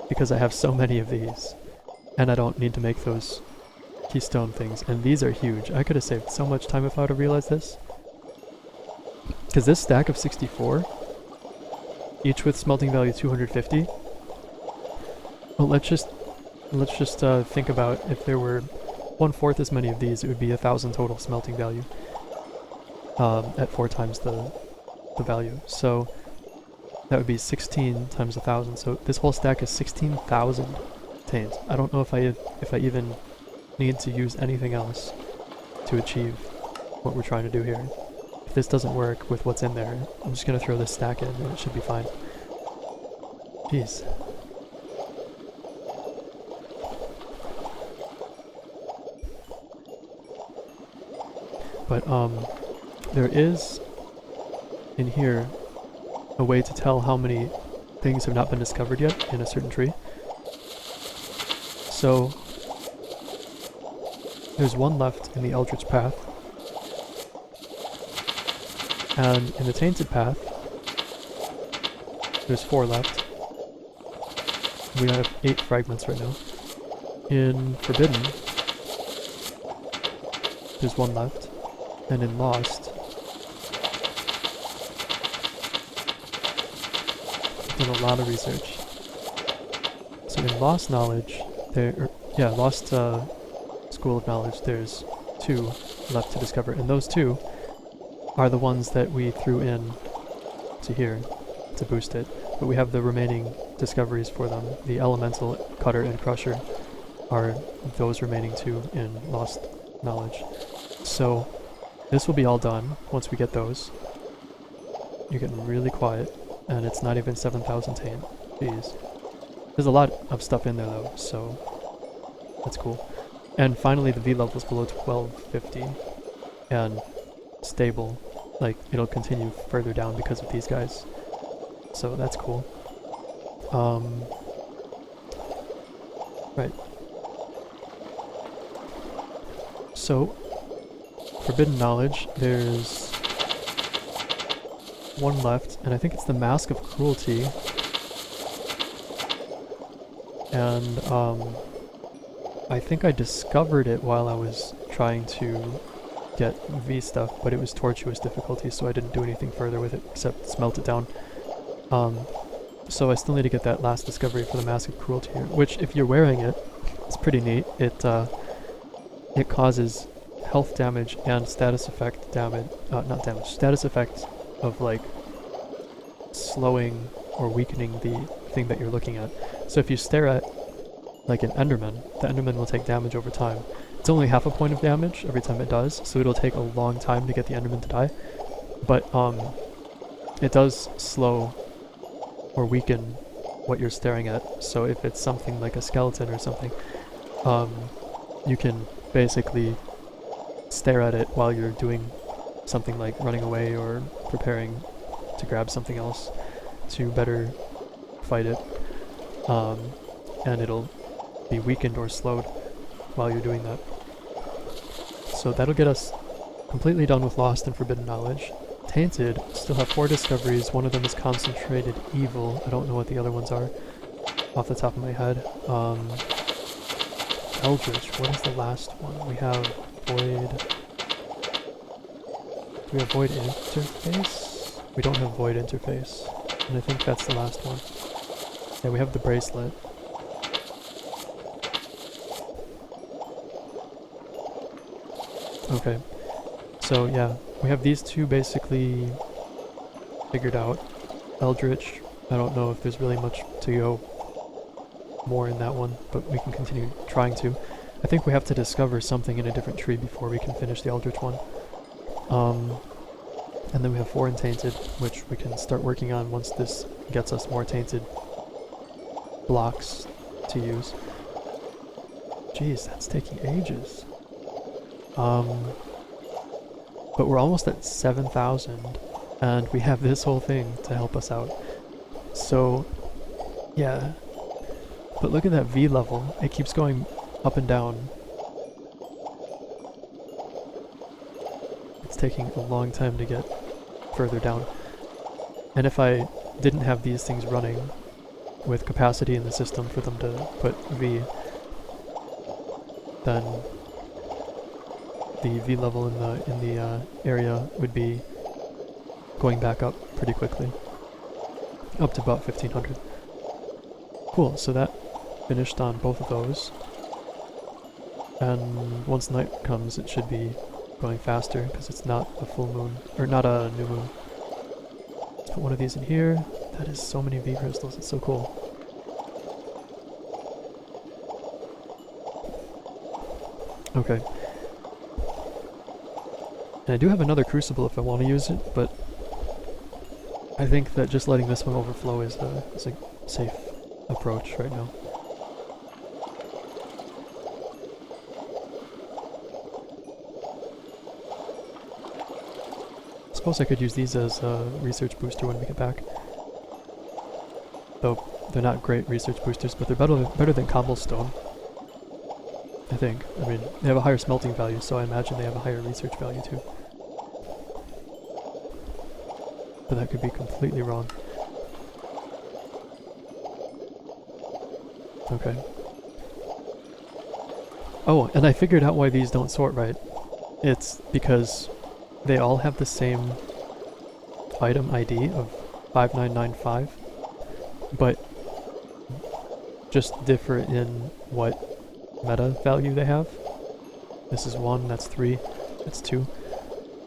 because I have so many of these, and I don't need to make those keystone things, and these are huge. I could have saved so much time if I would have realized this. Because this stack of 64, each with smelting value 250. Well, let's just think about if there were 1/4 as many of these, it would be 1,000 total smelting value. At 4 times the value. So that would be 16 times 1,000. So this whole stack is 16,000 Taint. I don't know if I even need to use anything else to achieve what we're trying to do here. If this doesn't work with what's in there, I'm just going to throw this stack in and it should be fine. Jeez. But there is in here a way to tell how many things have not been discovered yet in a certain tree. So there's one left in the Eldritch path, and in the Tainted path there's 4 left. We have 8 fragments right now. In Forbidden there's 1 left, and in Lost I've done a lot of research. So in Lost Knowledge Lost School of Knowledge, there's 2 left to discover, and those 2 are the ones that we threw in to here to boost it, but we have the remaining discoveries for them. The Elemental, Cutter, and Crusher are those remaining 2 in Lost Knowledge. So this will be all done once we get those. You're getting really quiet, and it's not even 7,000 Taint. Jeez. There's a lot of stuff in there though, so that's cool. And finally the V level's below 1250 and stable. Like, it'll continue further down because of these guys. So that's cool. Right. So, Forbidden Knowledge, there's one left, and I think it's the Mask of Cruelty. And, I think I discovered it while I was trying to get V stuff, but it was tortuous difficulty, so I didn't do anything further with it except smelt it down. So I still need to get that last discovery for the Mask of Cruelty here, which, if you're wearing it, it's pretty neat. It causes health damage and status effect damage, not damage, status effect of, like, slowing or weakening the thing that you're looking at. So if you stare at, like, an Enderman, the Enderman will take damage over time. It's only half a point of damage every time it does, so it'll take a long time to get the Enderman to die. But, it does slow or weaken what you're staring at. So if it's something like a skeleton or something, you can basically stare at it while you're doing something like running away or preparing to grab something else to better fight it. And it'll be weakened or slowed while you're doing that. So that'll get us completely done with Lost and Forbidden Knowledge. Tainted, still have 4 discoveries. One of them is Concentrated Evil. I don't know what the other ones are off the top of my head. Eldritch, what is the last one? We have Void. Do we have Void Interface? We don't have Void Interface. And I think that's the last one. Yeah, we have the Bracelet. Okay. So yeah, we have these two basically figured out. Eldritch, I don't know if there's really much to go more in that one, but we can continue trying to. I think we have to discover something in a different tree before we can finish the Eldritch one. And then we have 4 in Tainted, which we can start working on once this gets us more Tainted blocks to use. Jeez, that's taking ages. But we're almost at 7,000, and we have this whole thing to help us out. So, yeah. But look at that V level. It keeps going up and down. It's taking a long time to get further down. And if I didn't have these things running with capacity in the system for them to put V, then the V level in the area would be going back up pretty quickly, up to about 1500. Cool, so that finished on both of those, and once night comes it should be going faster because it's not a full moon, or not a new moon. Let's put one of these in here. That is so many V crystals, it's so cool. Okay. And I do have another crucible if I want to use it, but I think that just letting this one overflow is a safe approach right now. I suppose I could use these as a research booster when we get back. Though they're not great research boosters, but they're better than cobblestone. I think. I mean, they have a higher smelting value, so I imagine they have a higher research value too. But that could be completely wrong. Okay. Oh, and I figured out why these don't sort right. It's because they all have the same item ID of 5995, but just differ in what meta value they have. This is 1, that's 3, that's 2.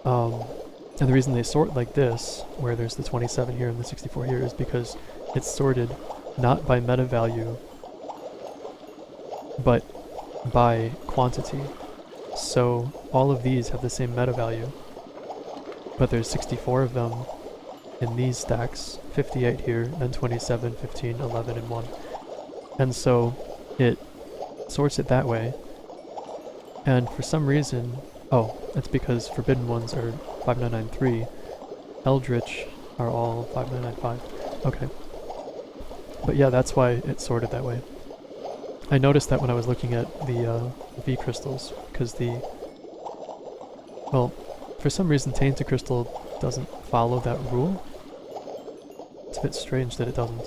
And the reason they sort like this, where there's the 27 here and the 64 here, is because it's sorted not by meta value, but by quantity. So all of these have the same meta value, but there's 64 of them in these stacks, 58 here, and 27, 15, 11, and 1. And so it sorts it that way, And for some reason, oh, it's because forbidden ones are 5993, eldritch are all 5995. Okay. But yeah, that's why it's sorted that way. I noticed that when I was looking at the V crystals, because well, for some reason Tainted Crystal doesn't follow that rule. It's a bit strange that it doesn't.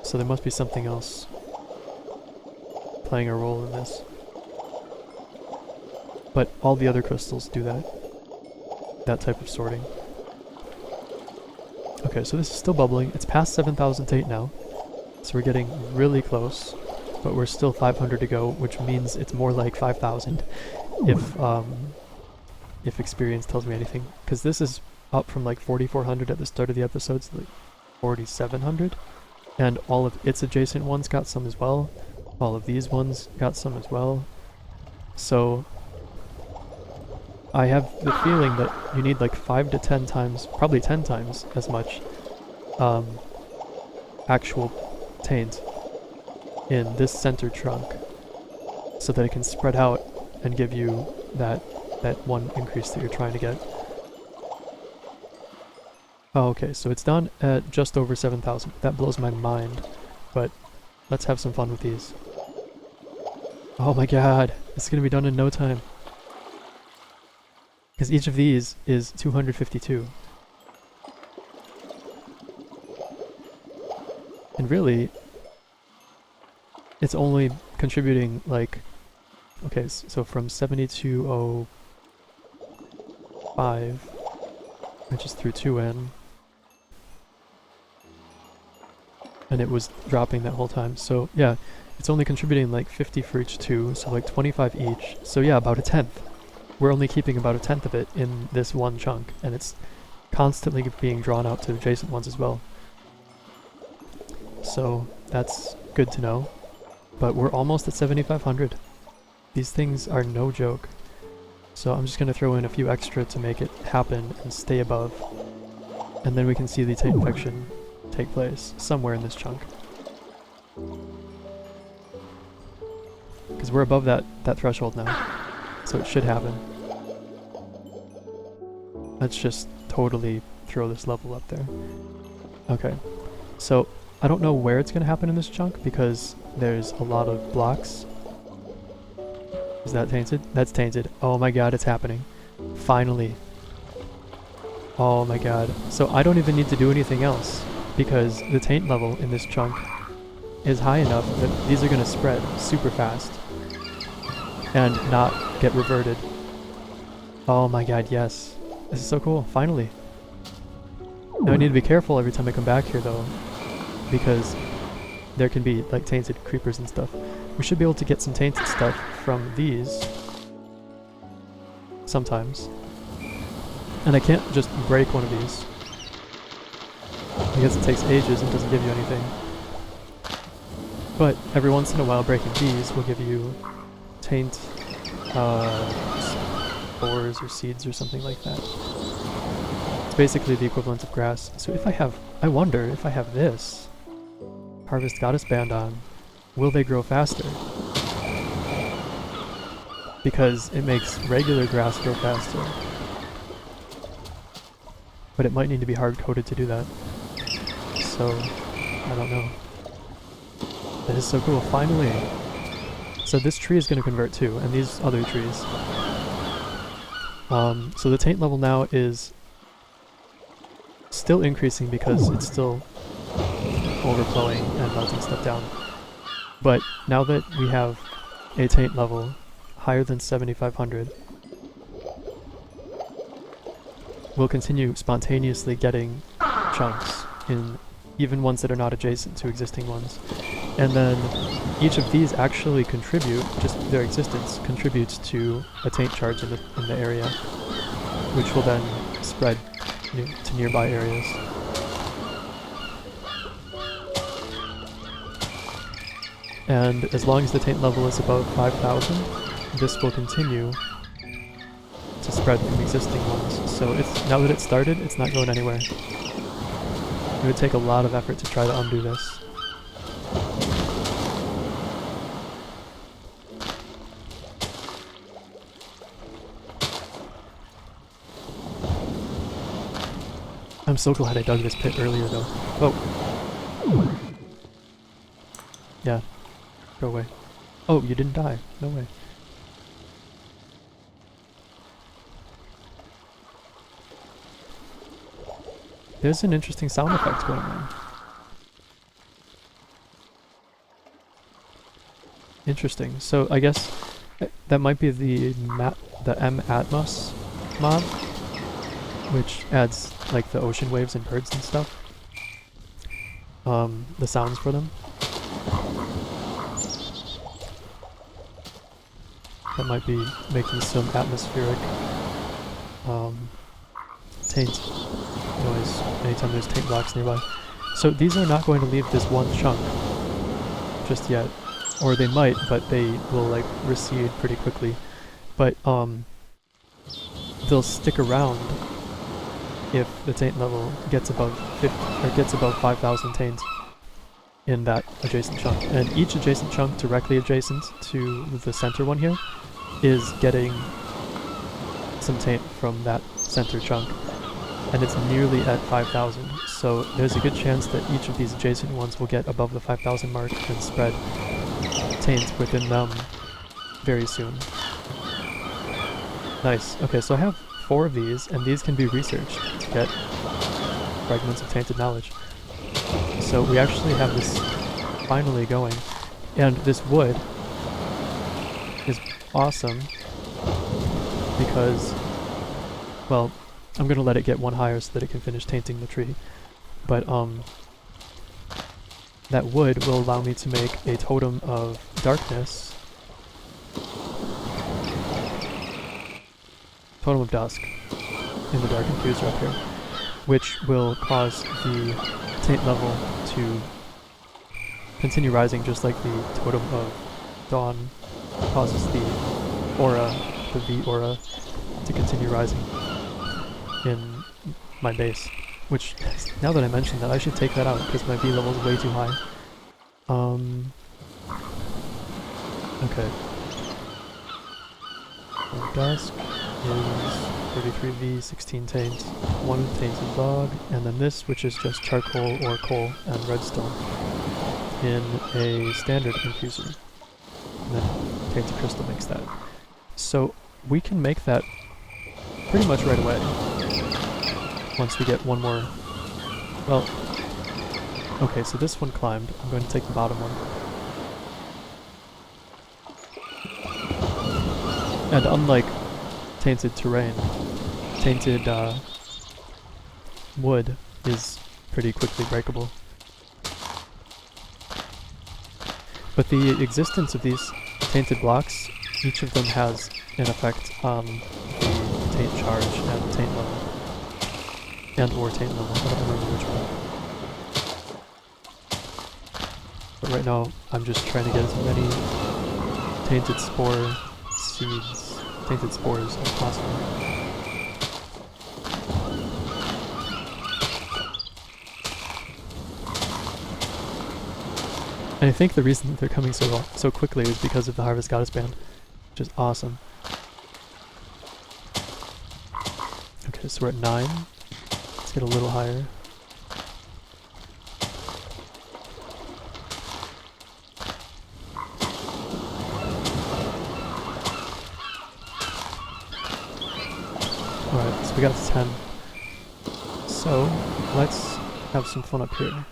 So there must be something else playing a role in this. But all the other crystals do that type of sorting. Okay, so this is still bubbling. It's past 7,000 Taint now. So we're getting really close, but we're still 500 to go, which means it's more like 5,000 if experience tells me anything. Because this is up from like 4,400 at the start of the episode to like 4,700. And all of its adjacent ones got some as well. All of these ones got some as well. So I have the feeling that you need like 5 to 10 times, probably 10 times as much actual Taint in this center trunk so that it can spread out and give you that one increase that you're trying to get. Oh, okay, so it's done at just over 7,000. That blows my mind, but let's have some fun with these. Oh my god, this is gonna be done in no time. Because each of these is 252. And really, it's only contributing like, okay, so from 7205, which is through 2N, and it was dropping that whole time. So yeah, it's only contributing like 50 for each two, so like 25 each. So yeah, about a tenth. We're only keeping about a tenth of it in this one chunk, and it's constantly being drawn out to adjacent ones as well. So that's good to know. But we're almost at 7,500. These things are no joke. So I'm just going to throw in a few extra to make it happen and stay above. And then we can see the Taint infection take place somewhere in this chunk. Because we're above that threshold now. So it should happen. Let's just totally throw this level up there. Okay. So I don't know where it's going to happen in this chunk because there's a lot of blocks. Is that tainted? That's tainted. Oh my god, it's happening. Finally. Oh my god. So I don't even need to do anything else because the taint level in this chunk is high enough that these are going to spread super fast and not get reverted. Oh my god, yes. This is so cool. Finally. Now I need to be careful every time I come back here though, because there can be like tainted creepers and stuff. We should be able to get some tainted stuff from these sometimes. And I can't just break one of these because it takes ages and doesn't give you anything. But every once in a while breaking these will give you taint spores or seeds or something like that. It's basically the equivalent of grass. So if I wonder if I have this Harvest Goddess band on, will they grow faster? Because it makes regular grass grow faster. But it might need to be hard-coded to do that. So, I don't know. That is so cool, finally! So this tree is going to convert too, and these other trees. So the taint level now is still increasing because it's still overflowing and melting stuff down. But now that we have a taint level higher than 7,500, we'll continue spontaneously getting chunks in even ones that are not adjacent to existing ones. And then each of these actually contribute, just their existence contributes to a taint charge in the area, which will then spread to nearby areas. And as long as the taint level is above 5,000, this will continue to spread from existing ones. So now that it's started, it's not going anywhere. It would take a lot of effort to try to undo this. I'm so glad I dug this pit earlier though. Oh. Yeah. Go away. Oh, you didn't die. No way. There's an interesting sound effect going on. Interesting. So I guess that might be the M Atmos mod, which adds like the ocean waves and birds and stuff. The sounds for them. That might be making some atmospheric taint noise anytime there's taint blocks nearby. So these are not going to leave this one chunk just yet. Or they might, but they will like recede pretty quickly. But they'll stick around if the taint level gets above 5,000 taints in that adjacent chunk. And each adjacent chunk directly adjacent to the center one here is getting some taint from that center chunk. And it's nearly at 5,000, so there's a good chance that each of these adjacent ones will get above the 5,000 mark and spread taint within them very soon. Nice. Okay, so I have 4 of these, and these can be researched to get fragments of tainted knowledge. So we actually have this finally going, and this wood is awesome because, well, I'm gonna let it get one higher so that it can finish tainting the tree, but that wood will allow me to make a totem of darkness. Totem of dusk in the dark infuser up here, which will cause the taint level to continue rising just like the totem of dawn causes the aura, the V aura, to continue rising in my base. Which, now that I mentioned that, I should take that out because my V level is way too high. Okay. Dusk is 33V, 16 taint, 1 tainted log, and then this, which is just charcoal or coal and redstone in a standard infuser. And then tainted crystal makes that. So we can make that pretty much right away. Once we get one more, well, okay, so this one climbed. I'm going to take the bottom one. And unlike tainted terrain, tainted wood is pretty quickly breakable. But the existence of these tainted blocks, each of them has an effect on the taint charge and taint level. And or taint level, I don't remember which one. But right now, I'm just trying to get as many tainted spore seeds, tainted spores as possible. And I think the reason that they're coming so quickly is because of the Harvest Goddess Band, which is awesome. Okay, so we're at 9. Let's get a little higher. Alright, so we got to 10. So, let's have some fun up here.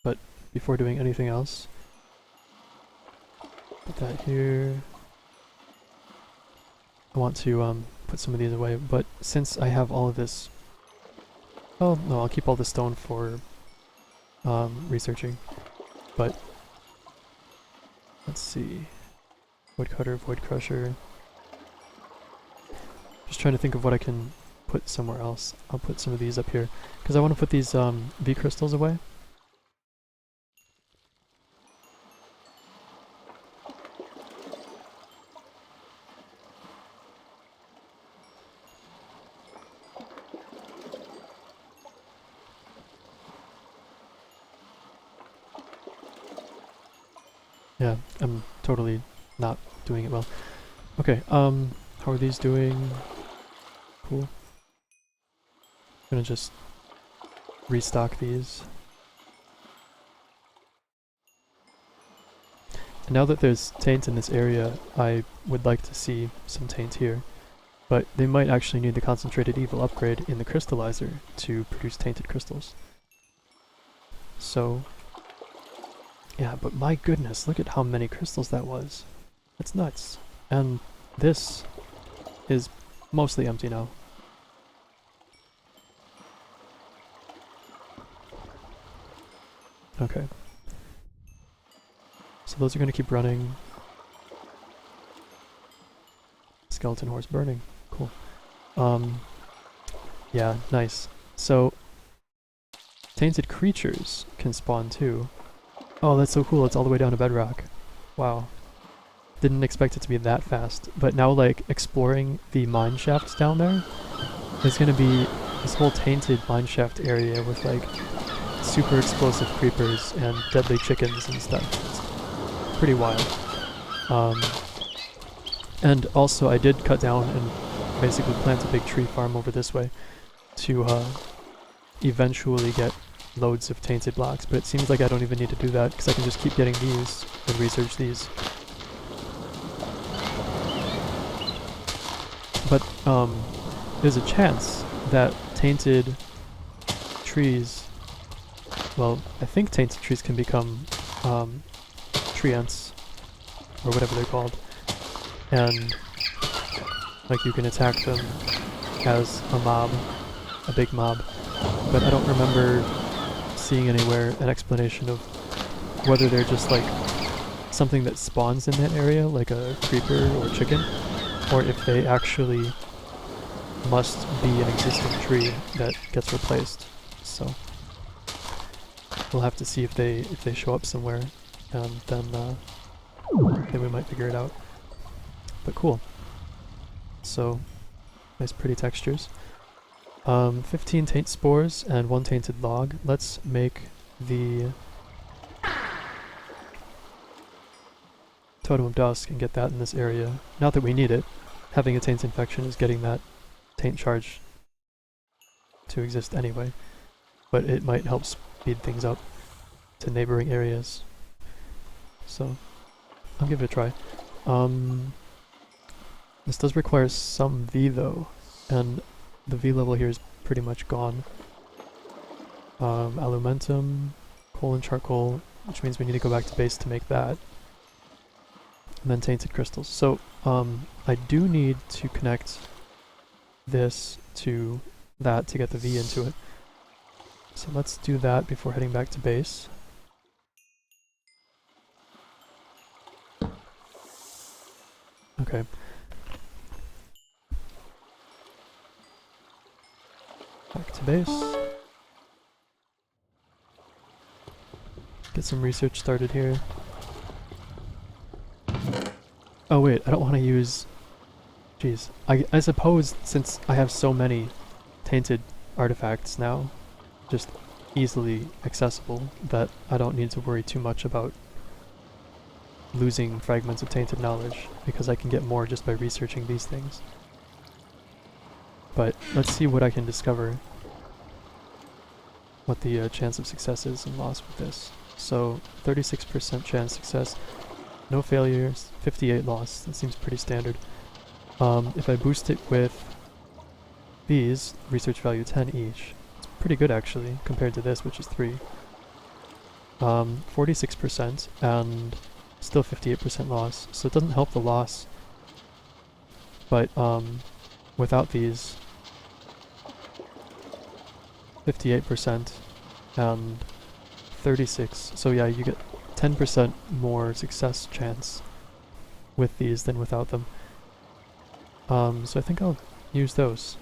But before doing anything else, put that here. I want to put some of these away, but since I have all of this, oh no, I'll keep all the stone for researching. But let's see, woodcutter, void crusher. Just trying to think of what I can put somewhere else. I'll put some of these up here because I want to put these V crystals away. Yeah, I'm totally not doing it well. Okay, How are these doing? Cool. Gonna just restock these. And now that there's Taint in this area, I would like to see some Taint here. But they might actually need the Concentrated Evil upgrade in the Crystallizer to produce Tainted Crystals. So, yeah, but my goodness, look at how many crystals that was. That's nuts. And this is mostly empty now. Okay. So those are going to keep running. Skeleton horse burning. Cool. Yeah, nice. So, tainted creatures can spawn too. Oh, that's so cool. It's all the way down to bedrock. Wow. Didn't expect it to be that fast. But now, like, exploring the mine shafts down there, there's going to be this whole tainted mine shaft area with, like, super explosive creepers and deadly chickens and stuff. It's pretty wild. And also I did cut down and basically plant a big tree farm over this way to eventually get loads of tainted blocks, but it seems like I don't even need to do that because I can just keep getting these and research these. But there's a chance that tainted trees, well, I think tainted trees can become treants, or whatever they're called, and like you can attack them as a mob, a big mob, but I don't remember seeing anywhere an explanation of whether they're just like something that spawns in that area, like a creeper or chicken, or if they actually must be an existing tree that gets replaced. So we'll have to see if they show up somewhere, and then we might figure it out. But cool. So nice pretty textures. 15 taint spores and 1 tainted log. Let's make the Totem of Dusk and get that in this area. Not that we need it. Having a taint infection is getting that taint charge to exist anyway, but it might help speed things up to neighboring areas. So I'll give it a try. This does require some V though, and the V level here is pretty much gone. Alumentum, coal and charcoal, which means we need to go back to base to make that. And then tainted crystals. So I do need to connect this to that to get the V into it. So let's do that before heading back to base. Okay. Back to base. Get some research started here. Oh wait, I don't want to use... Jeez. I suppose since I have so many tainted artifacts now, just easily accessible, that I don't need to worry too much about losing fragments of tainted knowledge, because I can get more just by researching these things. But let's see what I can discover, what the chance of success is and loss with this. So 36% chance success, no failures, 58 loss. That seems pretty standard. If I boost it with these, research value 10 each, it's pretty good actually compared to this, which is 3. 46% and still 58% loss, so it doesn't help the loss. But without these, 58% and 36. So yeah, you get 10% more success chance with these than without them. So I think I'll use those.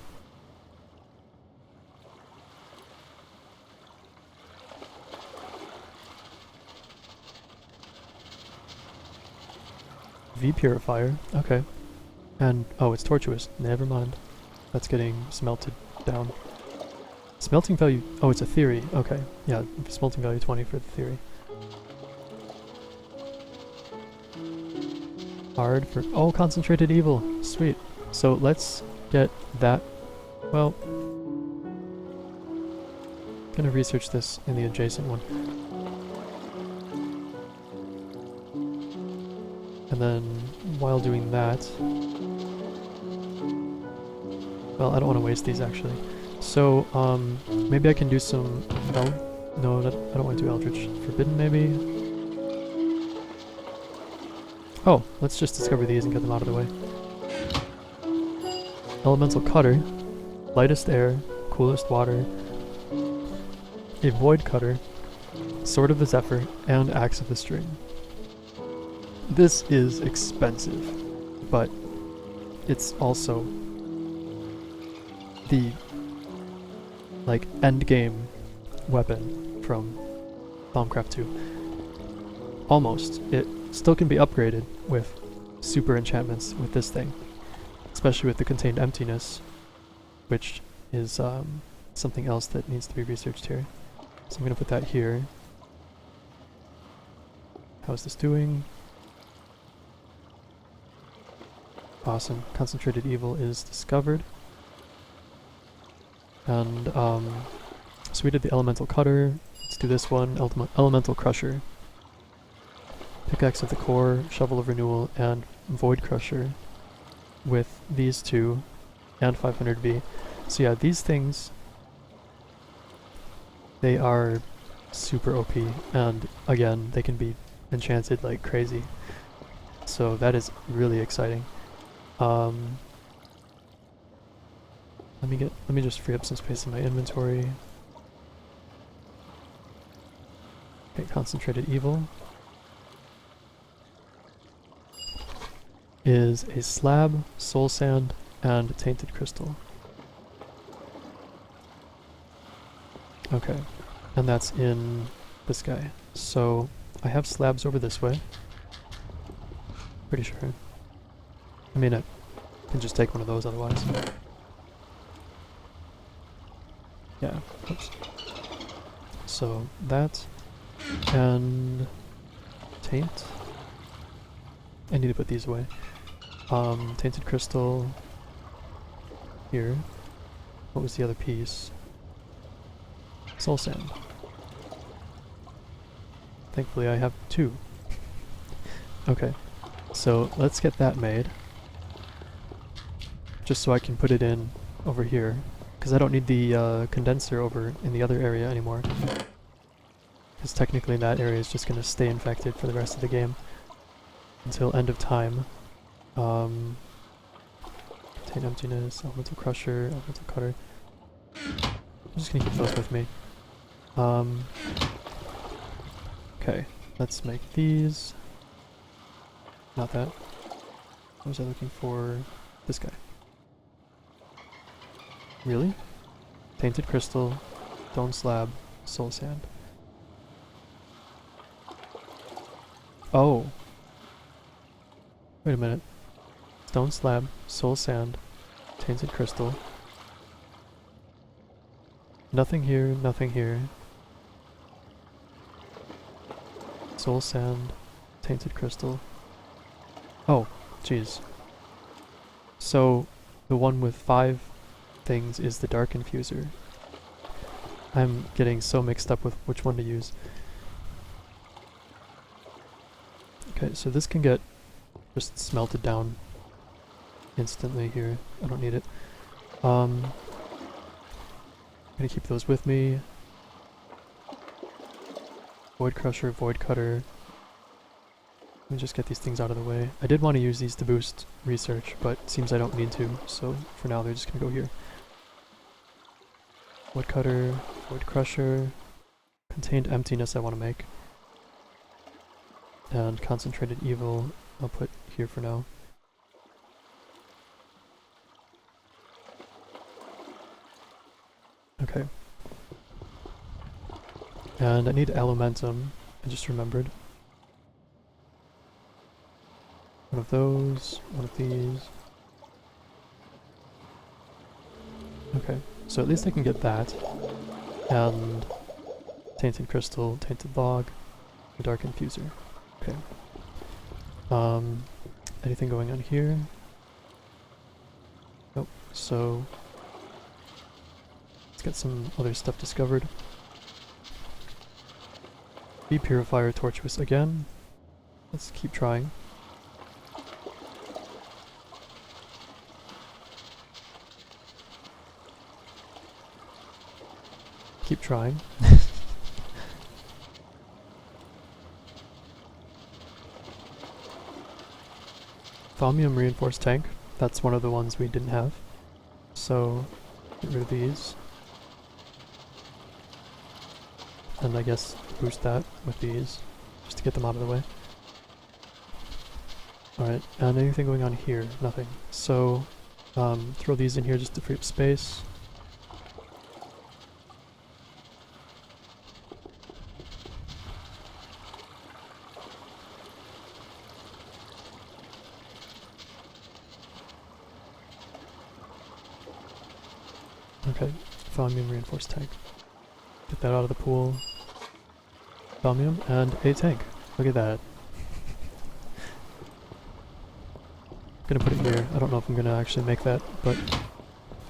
V purifier, okay. And oh, it's tortuous. Never mind. That's getting smelted down. Smelting value, oh, it's a theory. Okay, yeah, smelting value 20 for the theory. Hard for, oh, concentrated evil, sweet. So let's get that. Well, gonna research this in the adjacent one. And then while doing that, well, I don't want to waste these actually. So maybe I can do some no, I don't want to do Eldritch. Forbidden maybe? Oh, let's just discover these and get them out of the way. Elemental Cutter, lightest air, coolest water, a void cutter, sword of the Zephyr, and axe of the string. This is expensive, but it's also the like endgame weapon from Thaumcraft 2. Almost. It still can be upgraded with super enchantments with this thing, especially with the contained emptiness, which is something else that needs to be researched here. So I'm going to put that here. How's this doing? Awesome. Concentrated Evil is discovered. And so we did the Elemental Cutter. Let's do this one. Elemental Crusher. Pickaxe of the Core, Shovel of Renewal, and Void Crusher with these two and 500V. So yeah, these things, they are super OP, and again, they can be enchanted like crazy. So that is really exciting. Let me just free up some space in my inventory. Okay, Concentrated Evil is a slab, soul sand, and tainted crystal. Okay, and that's in this guy. So I have slabs over this way. Pretty sure. I mean, I can just take one of those otherwise. Yeah, oops. So that, and Taint. I need to put these away. Tainted crystal here. What was the other piece? Soul sand. Thankfully I have two. Okay, so let's get that made. Just so I can put it in over here. Because I don't need the condenser over in the other area anymore. Because technically that area is just going to stay infected for the rest of the game. Until end of time. Contain emptiness, elemental crusher, elemental cutter. I'm just gonna keep those with me. Okay, let's make these. Not that. What was I looking for? This guy. Really? Tainted crystal, stone slab, soul sand. Oh. Wait a minute. Stone slab, soul sand, tainted crystal. Nothing here, nothing here. Soul sand, tainted crystal. Oh, jeez. So, the one with 5 things is the dark infuser. I'm getting so mixed up with which one to use. Okay, so this can get just smelted down instantly here. I don't need it. I'm gonna keep those with me. Void crusher, void cutter. Let me just get these things out of the way. I did want to use these to boost research, but it seems I don't need to, so for now they're just gonna go here. Void cutter, void crusher, contained emptiness I want to make. And concentrated evil I'll put here for now. Okay. And I need elementum, I just remembered. One of those, one of these. Okay, so at least I can get that. And tainted crystal, tainted log, the dark infuser. Okay. Anything going on here? so let's get some other stuff discovered. V Purifier tortuous again. Let's keep trying. Keep trying. Thaumium reinforced tank. That's one of the ones we didn't have. So, get rid of these. And I guess boost that with these, just to get them out of the way. Alright, and anything going on here? Nothing. So, throw these in here just to free up space. Okay, Thaumium reinforced tank. Get that out of the pool. Thaumium and a tank. Look at that. Gonna put it here. I don't know if I'm gonna actually make that, but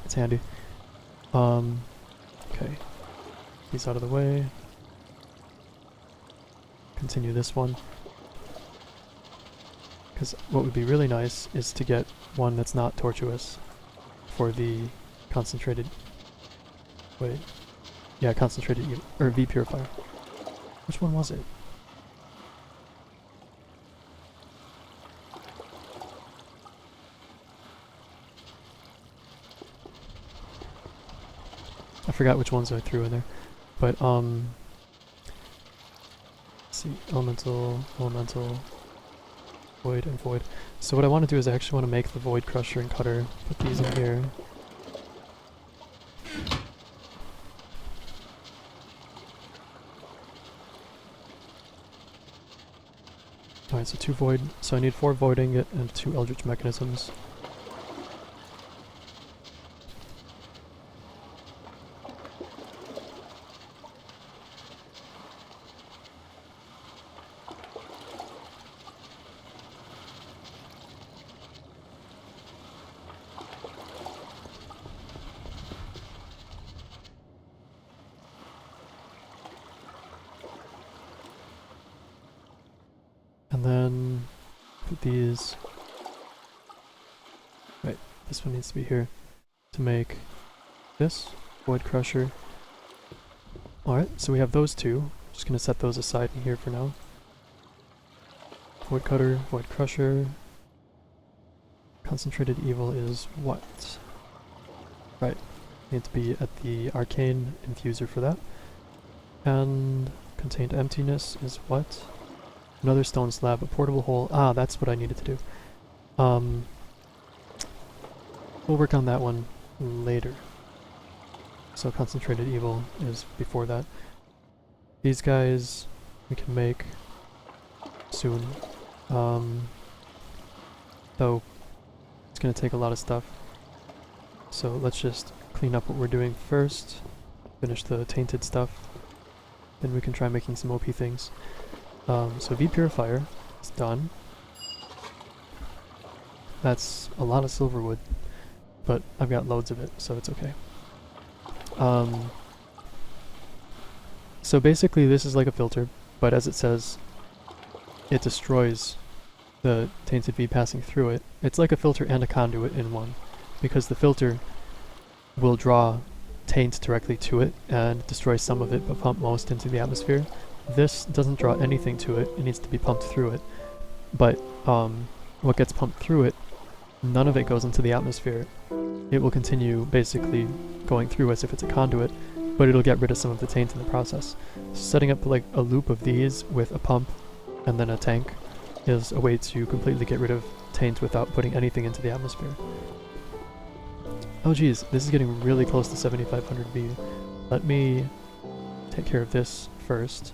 it's handy. Okay. These out of the way. Continue this one. Because what would be really nice is to get one that's not tortuous for the concentrated... Wait. Yeah, concentrated or V Purifier. Which one was it? I forgot which ones I threw in there. But, let's see, elemental, void, and void. So what I want to do is I actually want to make the void crusher and cutter, put these in here. Alright, so 2 void, so I need 4 void ingot and 2 eldritch mechanisms. And then put these, right, this one needs to be here to make this void crusher. Alright, so we have those two. Just gonna set those aside in here for now. Void cutter, void crusher. Concentrated evil is what? Right, need to be at the arcane infuser for that. And contained emptiness is what? Another stone slab, a portable hole. Ah, that's what I needed to do. We'll work on that one later. So concentrated evil is before that. These guys we can make soon. Though it's gonna take a lot of stuff. So let's just clean up what we're doing first. Finish the tainted stuff. Then we can try making some OP things. So V Purifier is done. That's a lot of silverwood, but I've got loads of it, so it's okay. So basically this is like a filter, but as it says, it destroys the tainted V passing through it. It's like a filter and a conduit in one, because the filter will draw taint directly to it and destroy some of it, but pump most into the atmosphere. This doesn't draw anything to it, it needs to be pumped through it. But what gets pumped through it, none of it goes into the atmosphere. It will continue basically going through as if it's a conduit, but it'll get rid of some of the taint in the process. So setting up like a loop of these with a pump and then a tank is a way to completely get rid of taint without putting anything into the atmosphere. Oh geez, this is getting really close to 7500 V. Let me take care of this first.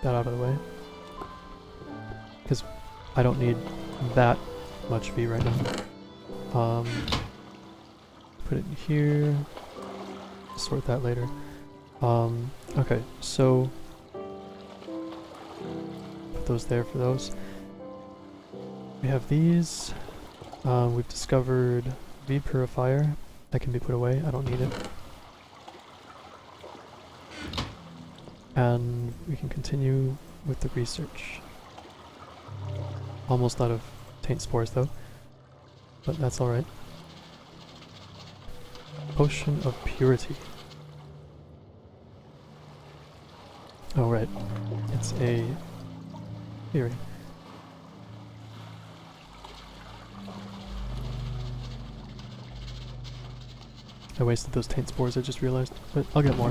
That out of the way. Because I don't need that much V right now. Put it in here. Sort that later. Okay, so put those there for those. We have these. We've discovered the purifier. That can be put away. I don't need it. And we can continue with the research. Almost out of taint spores though, but that's alright. Potion of Purity. Oh right, it's a theory. I wasted those taint spores, I just realized, but I'll get more.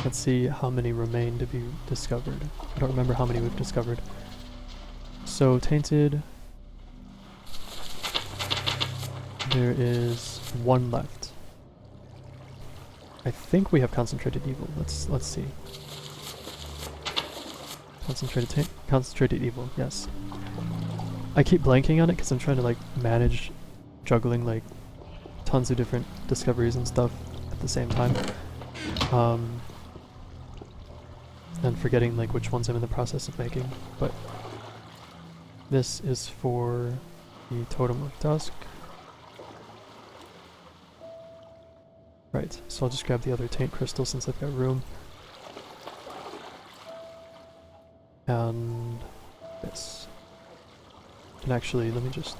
Let's see how many remain to be discovered. I don't remember how many we've discovered. So, tainted. There is one left. I think we have concentrated evil. Let's see. Concentrated evil, yes. I keep blanking on it because I'm trying to like manage juggling like tons of different discoveries and stuff at the same time. And forgetting like which ones I'm in the process of making, but this is for the Totem of Dusk. Right, so I'll just grab the other Taint crystal since I've got room. And this. And actually, let me just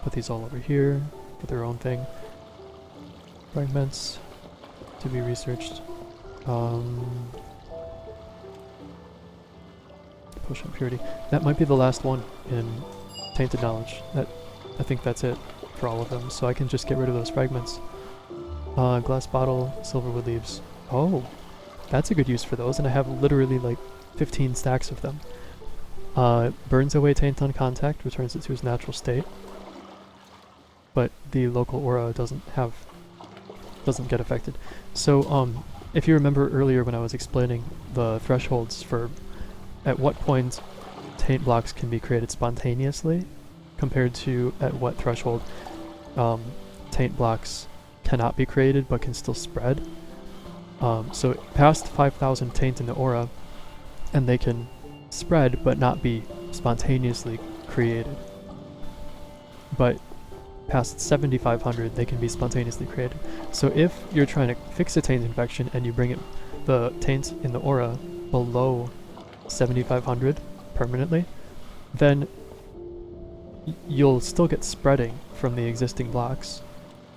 put these all over here for their own thing. Fragments to be researched. Potion of Purity. That might be the last one in Tainted Knowledge. I think that's it for all of them, so I can just get rid of those fragments. Glass bottle, silverwood leaves. Oh, that's a good use for those, and I have literally like 15 stacks of them. Burns away taint on contact, returns it to its natural state. But the local aura doesn't get affected. So, if you remember earlier when I was explaining the thresholds for at what point taint blocks can be created spontaneously compared to at what threshold taint blocks cannot be created but can still spread. So past 5,000 taint in the aura and they can spread but not be spontaneously created. But past 7,500 they can be spontaneously created. So if you're trying to fix a taint infection and you bring the taint in the aura below 7,500 permanently, then you'll still get spreading from the existing blocks,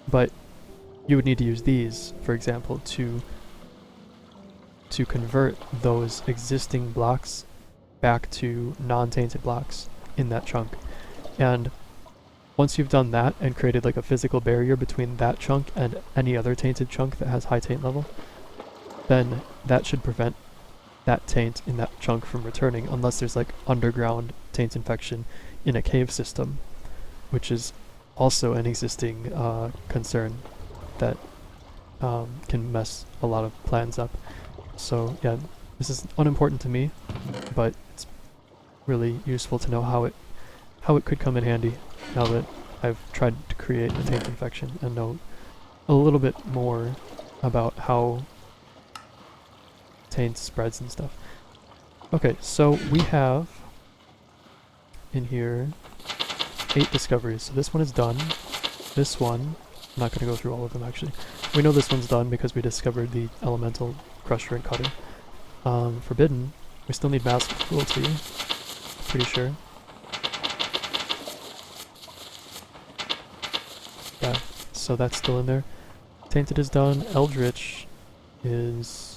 but you would need to use these, for example, to convert those existing blocks back to non-tainted blocks in that chunk. And once you've done that and created like a physical barrier between that chunk and any other tainted chunk that has high taint level, then that should prevent that taint in that chunk from returning, unless there's like underground taint infection in a cave system, which is also an existing concern that can mess a lot of plans up. So yeah, this is unimportant to me, but it's really useful to know how it could come in handy now that I've tried to create a taint infection and know a little bit more about how taint spreads and stuff. Okay, so we have in here 8 discoveries. So this one is done. This one, I'm not going to go through all of them actually. We know this one's done because we discovered the elemental crusher and cutter. Forbidden, we still need mask cruelty, pretty sure. Yeah, so that's still in there. Tainted is done. Eldritch is...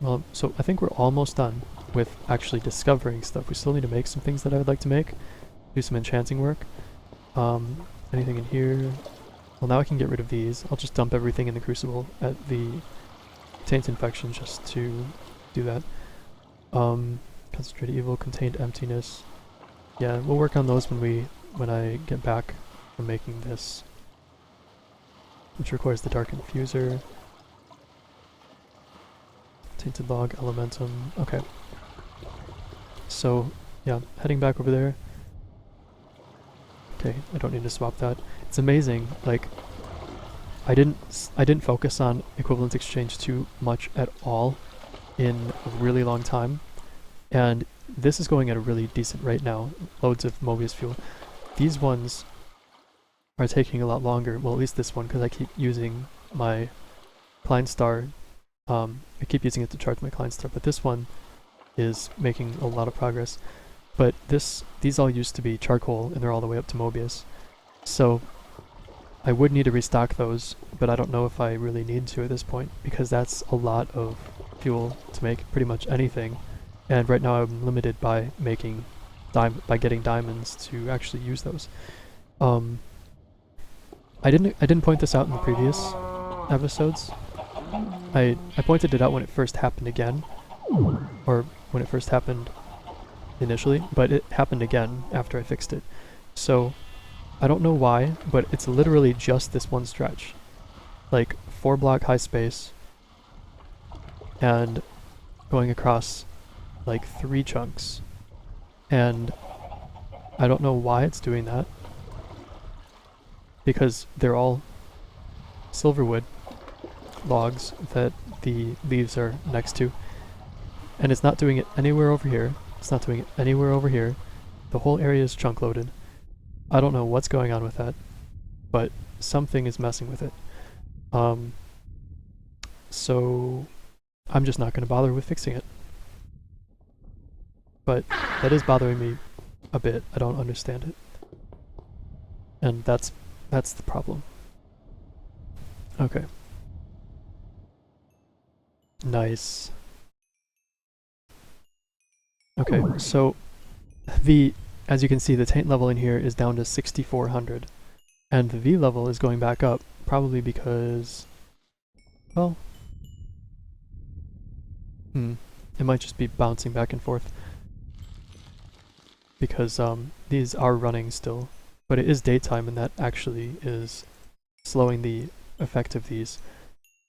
Well, so I think we're almost done with actually discovering stuff. We still need to make some things that I would like to make. Do some enchanting work. Anything in here? Well, now I can get rid of these. I'll just dump everything in the crucible at the taint infection just to do that. Concentrated evil, contained emptiness. Yeah, we'll work on those when I get back from making this, which requires the dark infuser. Tainted log, elementum. Okay. So, yeah, heading back over there. Okay, I don't need to swap that. It's amazing, like, I didn't focus on equivalence exchange too much at all in a really long time, and this is going at a really decent rate now, loads of Mobius fuel. These ones are taking a lot longer, well at least this one, because I keep using my Kleinstar, I keep using it to charge my Kleinstar, but this one is making a lot of progress. But these all used to be charcoal, and they're all the way up to Mobius. So I would need to restock those, but I don't know if I really need to at this point, because that's a lot of fuel to make pretty much anything. And right now I'm limited by making getting diamonds to actually use those. I didn't point this out in the previous episodes. I pointed it out when it first happened again, or when it first happened initially, but it happened again after I fixed it. So I don't know why, but it's literally just this one stretch, like 4 block high space, and going across like 3 chunks, and I don't know why it's doing that, because they're all silverwood logs that the leaves are next to, and it's not doing it anywhere over here. It's not doing it anywhere over here. The whole area is chunk loaded. I don't know what's going on with that, but something is messing with it. So I'm just not going to bother with fixing it. But that is bothering me a bit. I don't understand it. And that's the problem. Okay. Nice. Okay, so as you can see, the taint level in here is down to 6,400, and the V level is going back up, probably because, well, it might just be bouncing back and forth, because these are running still, but it is daytime, and that actually is slowing the effect of these,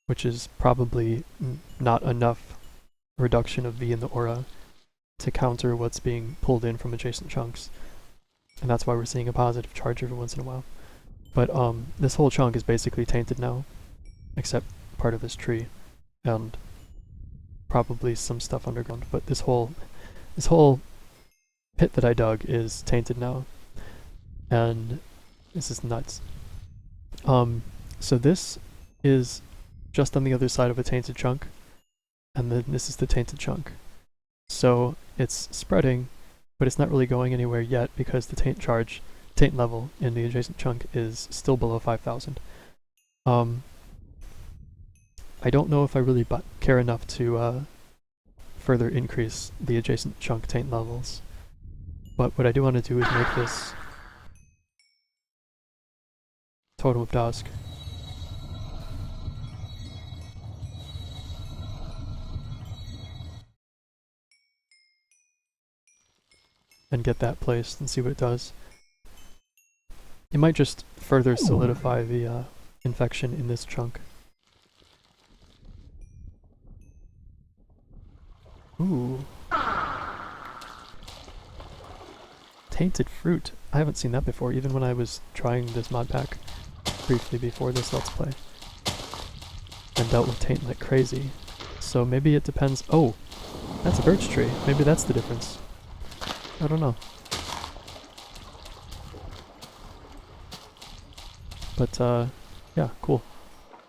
which is probably not enough reduction of V in the aura to counter what's being pulled in from adjacent chunks. And that's why we're seeing a positive charge every once in a while. But this whole chunk is basically tainted now, except part of this tree, and probably some stuff underground. But this whole pit that I dug is tainted now, and this is nuts. So this is just on the other side of a tainted chunk, and then this is the tainted chunk. So it's spreading, but it's not really going anywhere yet because the taint level in the adjacent chunk is still below 5,000. I don't know if I really care enough to further increase the adjacent chunk taint levels, but what I do want to do is make this Totem of Dusk. And get that placed and see what it does. It might just further solidify the infection in this chunk. Ooh. Tainted fruit. I haven't seen that before, even when I was trying this mod pack briefly before this Let's Play. And dealt with taint like crazy. So maybe it depends. Oh! That's a birch tree. Maybe that's the difference. I don't know. But, yeah, cool.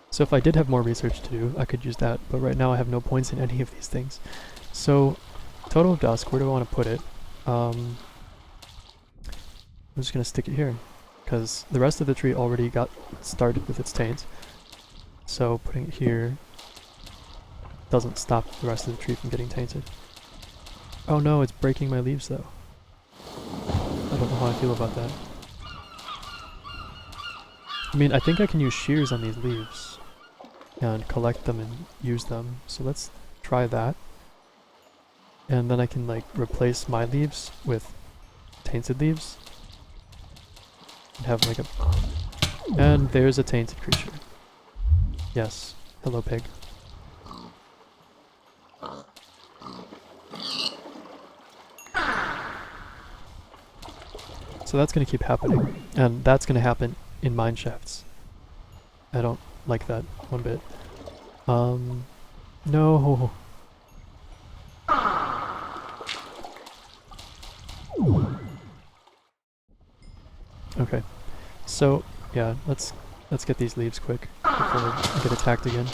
So if I did have more research to do, I could use that, but right now I have no points in any of these things. So, Totem of Dusk, where do I want to put it? I'm just going to stick it here, because the rest of the tree already got started with its taint. So putting it here doesn't stop the rest of the tree from getting tainted. Oh no, it's breaking my leaves though. I don't know how I feel about that. I mean, I think I can use shears on these leaves and collect them and use them. So let's try that. And then I can like replace my leaves with tainted leaves. And have like a... And there's a tainted creature. Yes. Hello, pig. So that's going to keep happening, and that's going to happen in mine shafts. I don't like that one bit. No. Okay. So, yeah, let's get these leaves quick before I get attacked again.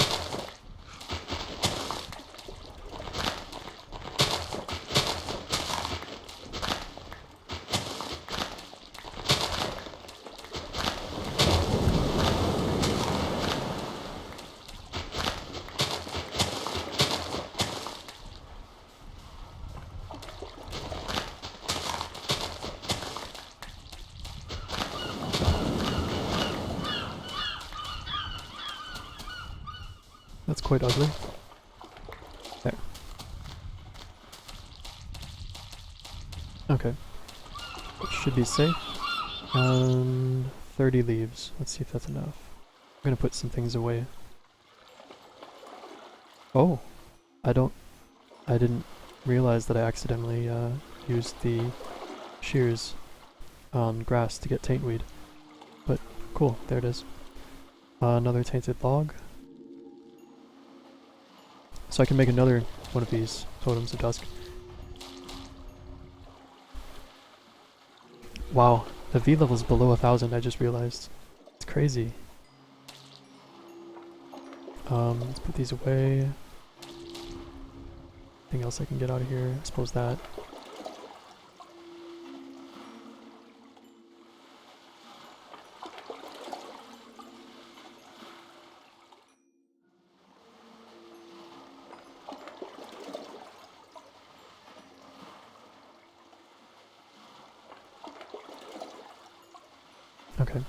That's quite ugly. There. Okay. It should be safe. 30 leaves. Let's see if that's enough. I'm gonna put some things away. Oh! I didn't realize that I accidentally used the shears on grass to get taint weed. But cool, there it is. Another tainted log. So I can make another one of these totems of dusk. Wow, the V level's below 1000, I just realized. It's crazy. Let's put these away. Anything else I can get out of here? I suppose that. Okay.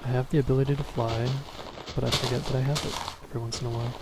I have the ability to fly, but I forget that I have it every once in a while.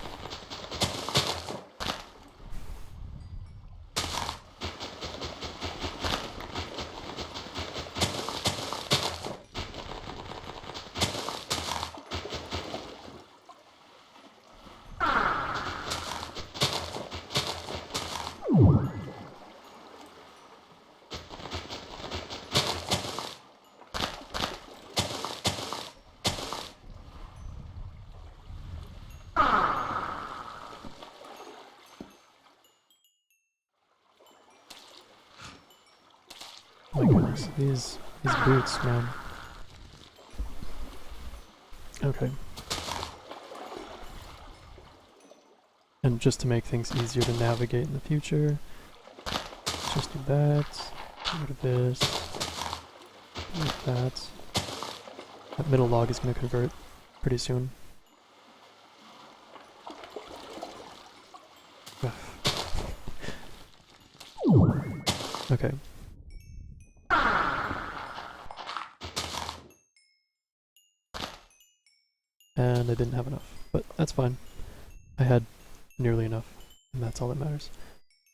Oh my goodness, these boots, man. Okay. And just to make things easier to navigate in the future, just do that, get rid of this, get rid of that. That middle log is going to convert pretty soon. Okay. And I didn't have enough, but that's fine. I had nearly enough, and that's all that matters.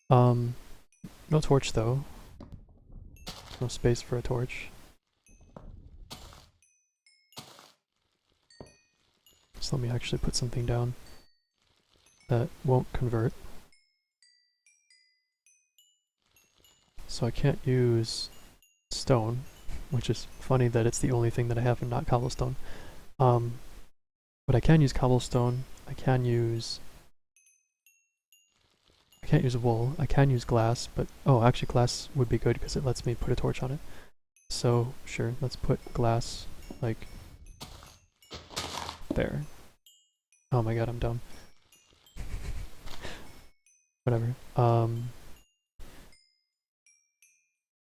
No torch though. No space for a torch. So let me actually put something down that won't convert. So I can't use stone, which is funny that it's the only thing that I have and not cobblestone. But I can use cobblestone, I can't use wool, I can use glass, but oh, actually glass would be good because it lets me put a torch on it. So sure, let's put glass like there. Oh my god, I'm dumb. Whatever.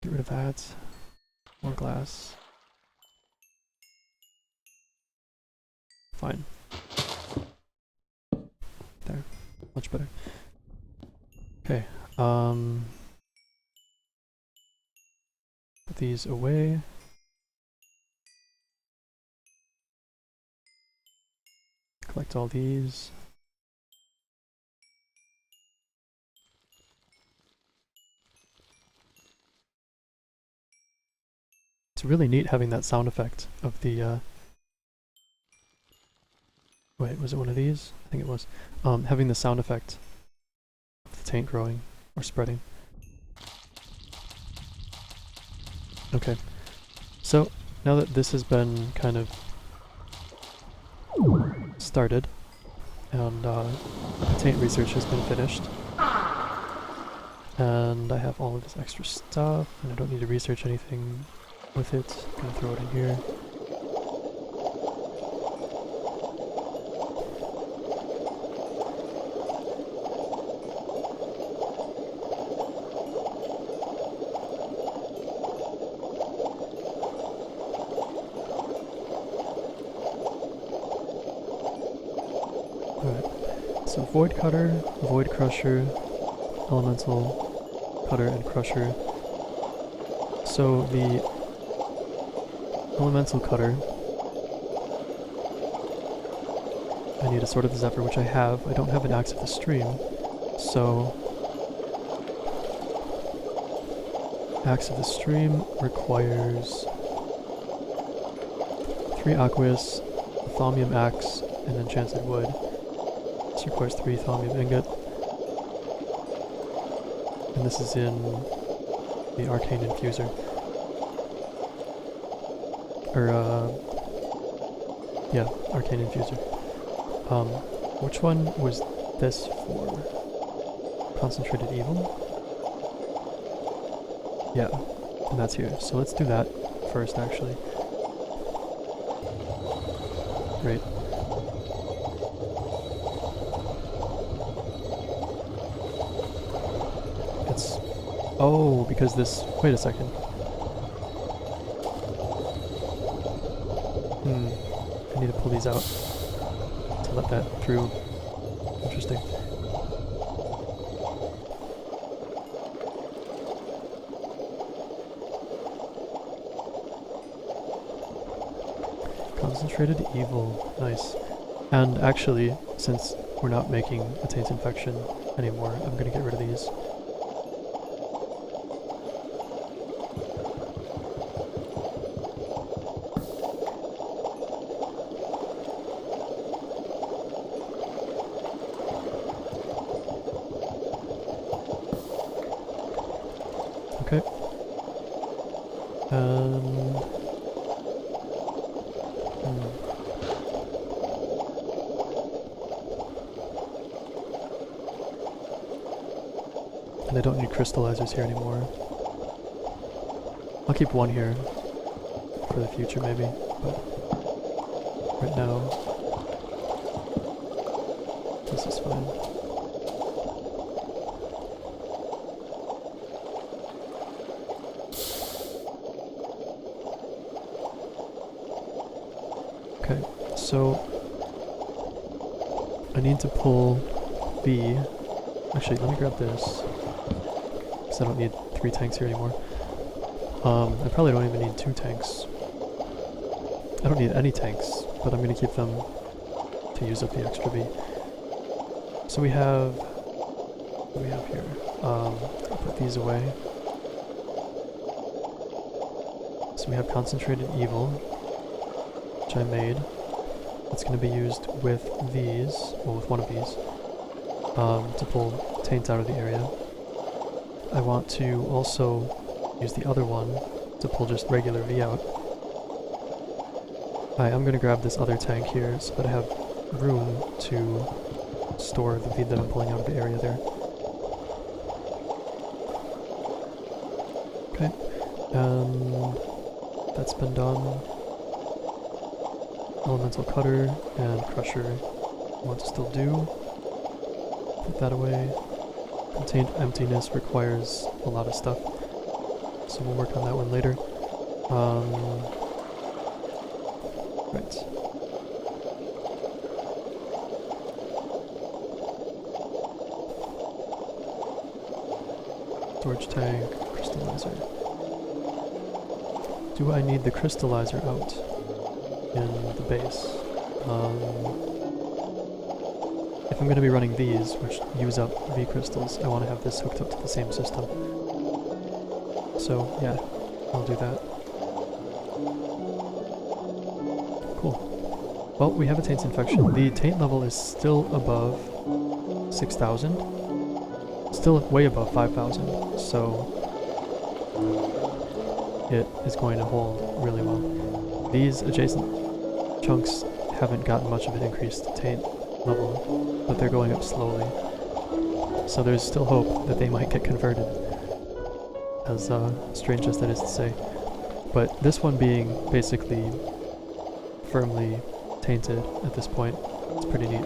Get rid of that. More glass. Fine. There. Much better. Okay. Put these away. Collect all these. It's really neat having that sound effect of the wait, was it one of these? I think it was. Having the sound effect of the taint growing or spreading. Okay. So, now that this has been kind of started, and the Taint research has been finished, and I have all of this extra stuff, and I don't need to research anything with it. I'm gonna throw it in here. Alright, so Void Cutter, Void Crusher, Elemental Cutter, and Crusher. So the Elemental Cutter, I need a Sword of the Zephyr, which I have. I don't have an Axe of the Stream, so Axe of the Stream requires 3 Aqueous, a Thaumium Axe, and Enchanted Wood. This requires 3 Thaumium Ingot. And this is in the Arcane Infuser. Or, yeah, Arcane Infuser. Which one was this for? Concentrated Evil? Yeah, and that's here. So let's do that first, actually. Great. It's... oh, because this... wait a second. I need to pull these out to let that through. Interesting. Concentrated Evil. Nice. And actually, since we're not making a Taint Infection anymore, I'm gonna get rid of these. Okay. And I don't need crystallizers here anymore. I'll keep one here for the future maybe, but right now this is fine. Okay, so I need to pull B. Actually, let me grab this, because I don't need 3 tanks here anymore. I probably don't even need 2 tanks. I don't need any tanks, but I'm going to keep them to use up the extra B. So we have... what do we have here? I'll put these away. So we have Concentrated Evil, which I made. It's going to be used with these, well, with one of these, to pull Taint out of the area. I want to also use the other one to pull just regular V out. I'm going to grab this other tank here so that I have room to store the V that I'm pulling out of the area there. Okay, that's been done. Elemental Cutter and Crusher I want to still do. Put that away. Contained Emptiness requires a lot of stuff, so we'll work on that one later. Right. Storage tank, Crystallizer. Do I need the Crystallizer out in the base? If I'm going to be running these, which use up V crystals, I want to have this hooked up to the same system. So yeah, I'll do that. Cool. Well, we have a Taint Infection. The Taint level is still above 6,000. Still way above 5,000, so it is going to hold really well. These adjacent chunks haven't gotten much of an increased taint level, but they're going up slowly. So there's still hope that they might get converted, as strange as that is to say. But this one being basically firmly tainted at this point, it's pretty neat.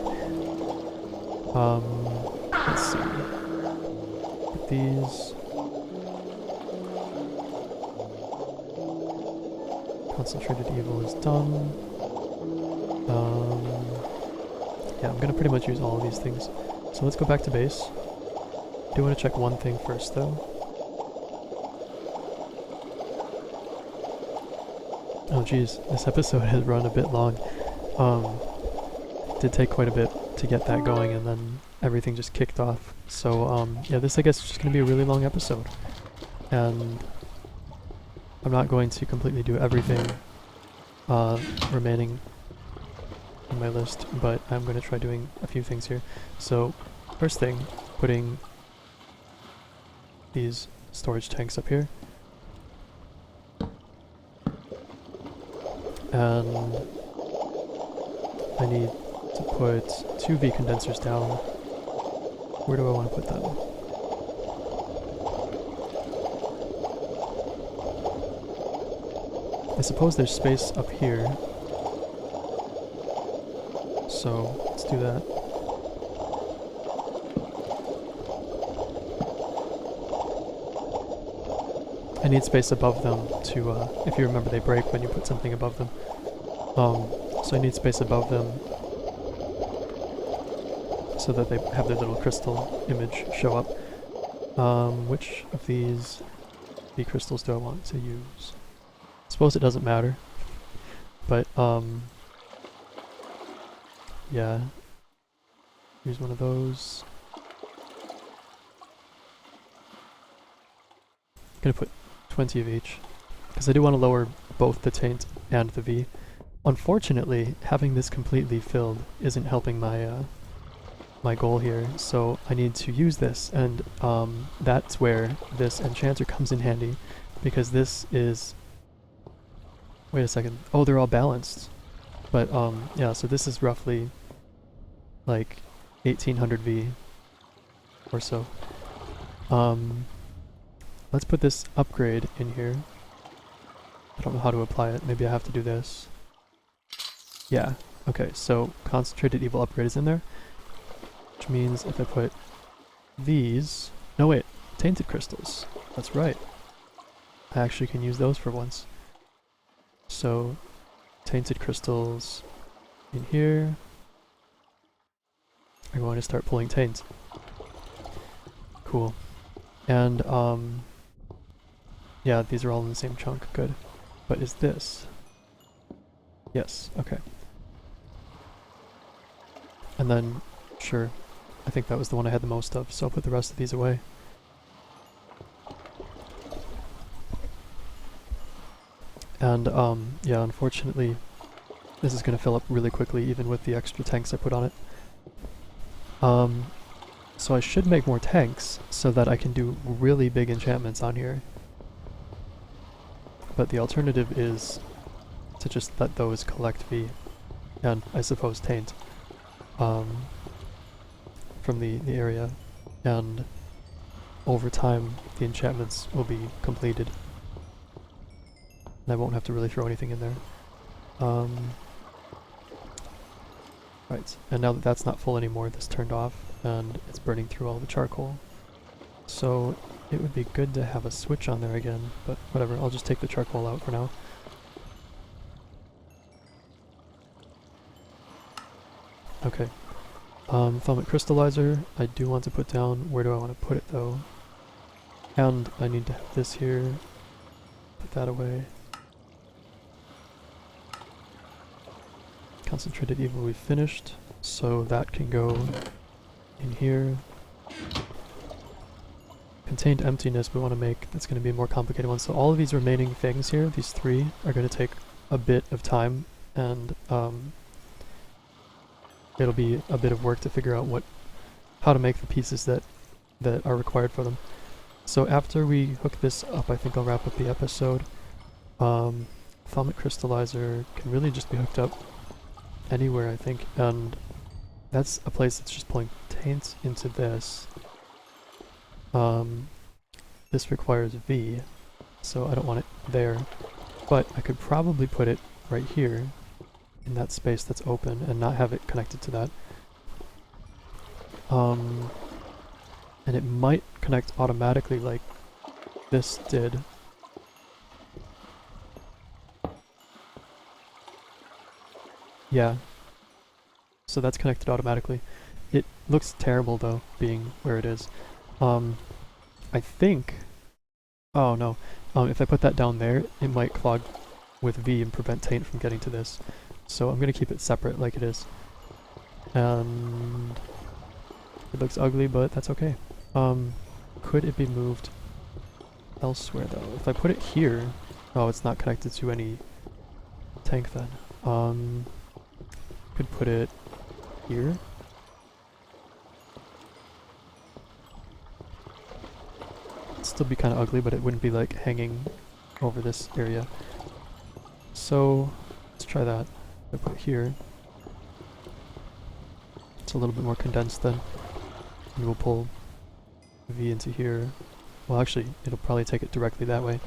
Let's see. Get these. Concentrated evil is done. Yeah, I'm gonna pretty much use all of these things. So let's go back to base. I do want to check one thing first though. Oh geez, this episode has run a bit long. It did take quite a bit to get that going, and then everything just kicked off. So yeah, this I guess is just gonna be a really long episode. And I'm not going to completely do everything remaining on my list, but I'm going to try doing a few things here. So first thing, putting these storage tanks up here. And I need to put 2 V condensers down. Where do I want to put them? I suppose there's space up here. So let's do that. I need space above them to, if you remember, they break when you put something above them. So I need space above them so that they have their little crystal image show up. Which of these crystals do I want to use? I suppose it doesn't matter, but yeah, use one of those. I'm gonna put 20 of each, because I do want to lower both the taint and the V. Unfortunately, having this completely filled isn't helping my my goal here, so I need to use this, and that's where this enchanter comes in handy, because this is... Wait a second. Oh, they're all balanced. But yeah, so this is roughly like 1800 V or so. Let's put this upgrade in here. I don't know how to apply it. Maybe I have to do this. Yeah, okay, so concentrated evil upgrade is in there, which means if I put these... No wait, tainted crystals. That's right. I actually can use those for once. So, tainted crystals in here. I'm going to start pulling taint. Cool. And, yeah, these are all in the same chunk. Good. But is this? Yes, okay. And then, sure, I think that was the one I had the most of, so I'll put the rest of these away. And, yeah, unfortunately, this is going to fill up really quickly, even with the extra tanks I put on it. So I should make more tanks, so that I can do really big enchantments on here. But the alternative is to just let those collect V, and I suppose taint, from the area, and over time the enchantments will be completed. And I won't have to really throw anything in there. Right, and now that that's not full anymore, this turned off, and it's burning through all the charcoal. So it would be good to have a switch on there again, but whatever, I'll just take the charcoal out for now. Okay. Thaumic Crystallizer, I do want to put down. Where do I want to put it though? And I need to have this here. Put that away. Concentrated evil we finished, so that can go in here. Contained emptiness we want to make, that's going to be a more complicated one. So all of these remaining things here, these 3, are going to take a bit of time, and it'll be a bit of work to figure out how to make the pieces that are required for them. So after we hook this up, I think I'll wrap up the episode. Thaumic Crystallizer can really just be hooked up anywhere, I think, and that's a place that's just pulling Taint into this. This requires V, so I don't want it there, but I could probably put it right here in that space that's open and not have it connected to that. And it might connect automatically like this did. Yeah. So that's connected automatically. It looks terrible though, being where it is. I think... Oh no. If I put that down there, it might clog with V and prevent Taint from getting to this. So I'm gonna keep it separate like it is. And... it looks ugly, but that's okay. Could it be moved elsewhere though? If I put it here... Oh, it's not connected to any tank then. Could put it here. It'd still be kind of ugly, but it wouldn't be like hanging over this area. So let's try that. If I put it here, it's a little bit more condensed then, and we'll pull V into here. Well, actually, it'll probably take it directly that way.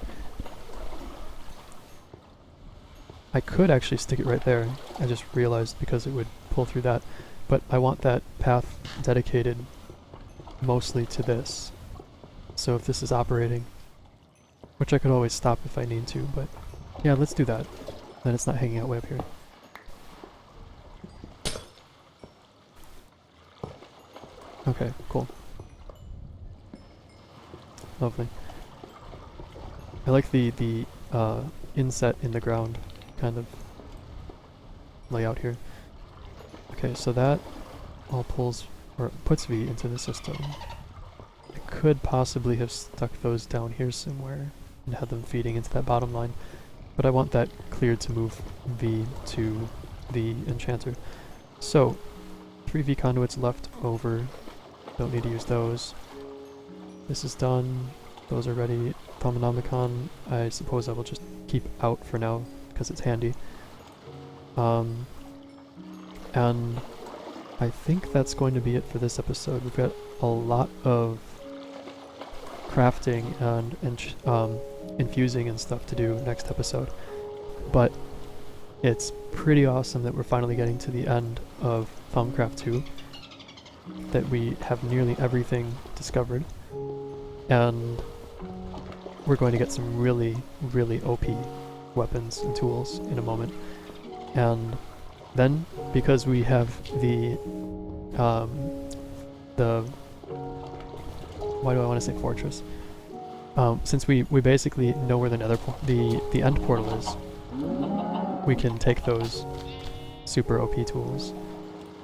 I could actually stick it right there. I just realized because it would pull through that. But I want that path dedicated mostly to this. So if this is operating, which I could always stop if I need to, but yeah, let's do that. Then it's not hanging out way up here. Okay, cool. Lovely. I like the inset in the ground kind of layout here. Okay, so that all pulls, or puts V into the system. I could possibly have stuck those down here somewhere and had them feeding into that bottom line, but I want that cleared to move V to the enchanter. So, 3 V conduits left over, don't need to use those. This is done, those are ready. Thaumic, I suppose I will just keep out for now, because it's handy. And I think that's going to be it for this episode. We've got a lot of crafting and infusing and stuff to do next episode, but it's pretty awesome that we're finally getting to the end of Thaumcraft 2, that we have nearly everything discovered, and we're going to get some really, really OP weapons and tools in a moment. And then, because we have the why do I want to say fortress? Since we basically know where the the end portal is, we can take those super OP tools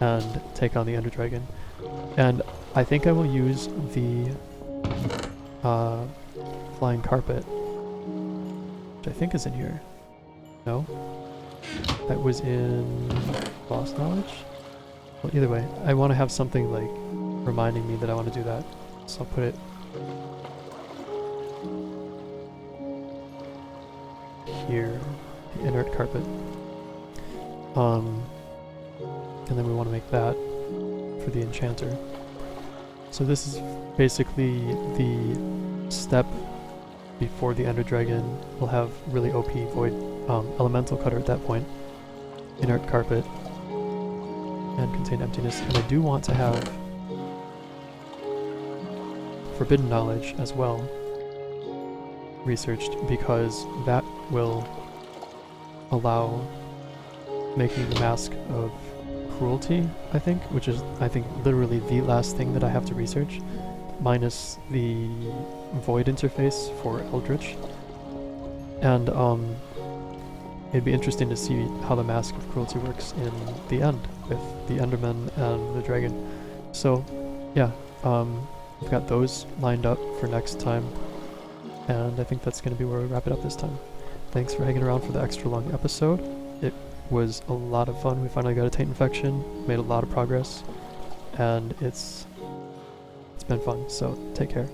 and take on the Ender Dragon. And I think I will use the flying carpet, which I think is in here. No? That was in Lost Knowledge? Well, either way, I want to have something like reminding me that I want to do that. So I'll put it here, the inert carpet. And then we want to make that for the enchanter. So this is basically the step before the Ender Dragon. We'll have really OP void elemental cutter at that point, inert carpet, and contain emptiness. And I do want to have forbidden knowledge as well researched, because that will allow making the mask of cruelty, I think, which is, I think, literally the last thing that I have to research, minus the void interface for Eldritch. And it'd be interesting to see how the mask of cruelty works in the end with the Enderman and the dragon. So yeah, we've got those lined up for next time, and I think that's going to be where we wrap it up this time. Thanks for hanging around for the extra long episode. It was a lot of fun. We finally got a Taint infection, made a lot of progress, and it's been fun, so take care.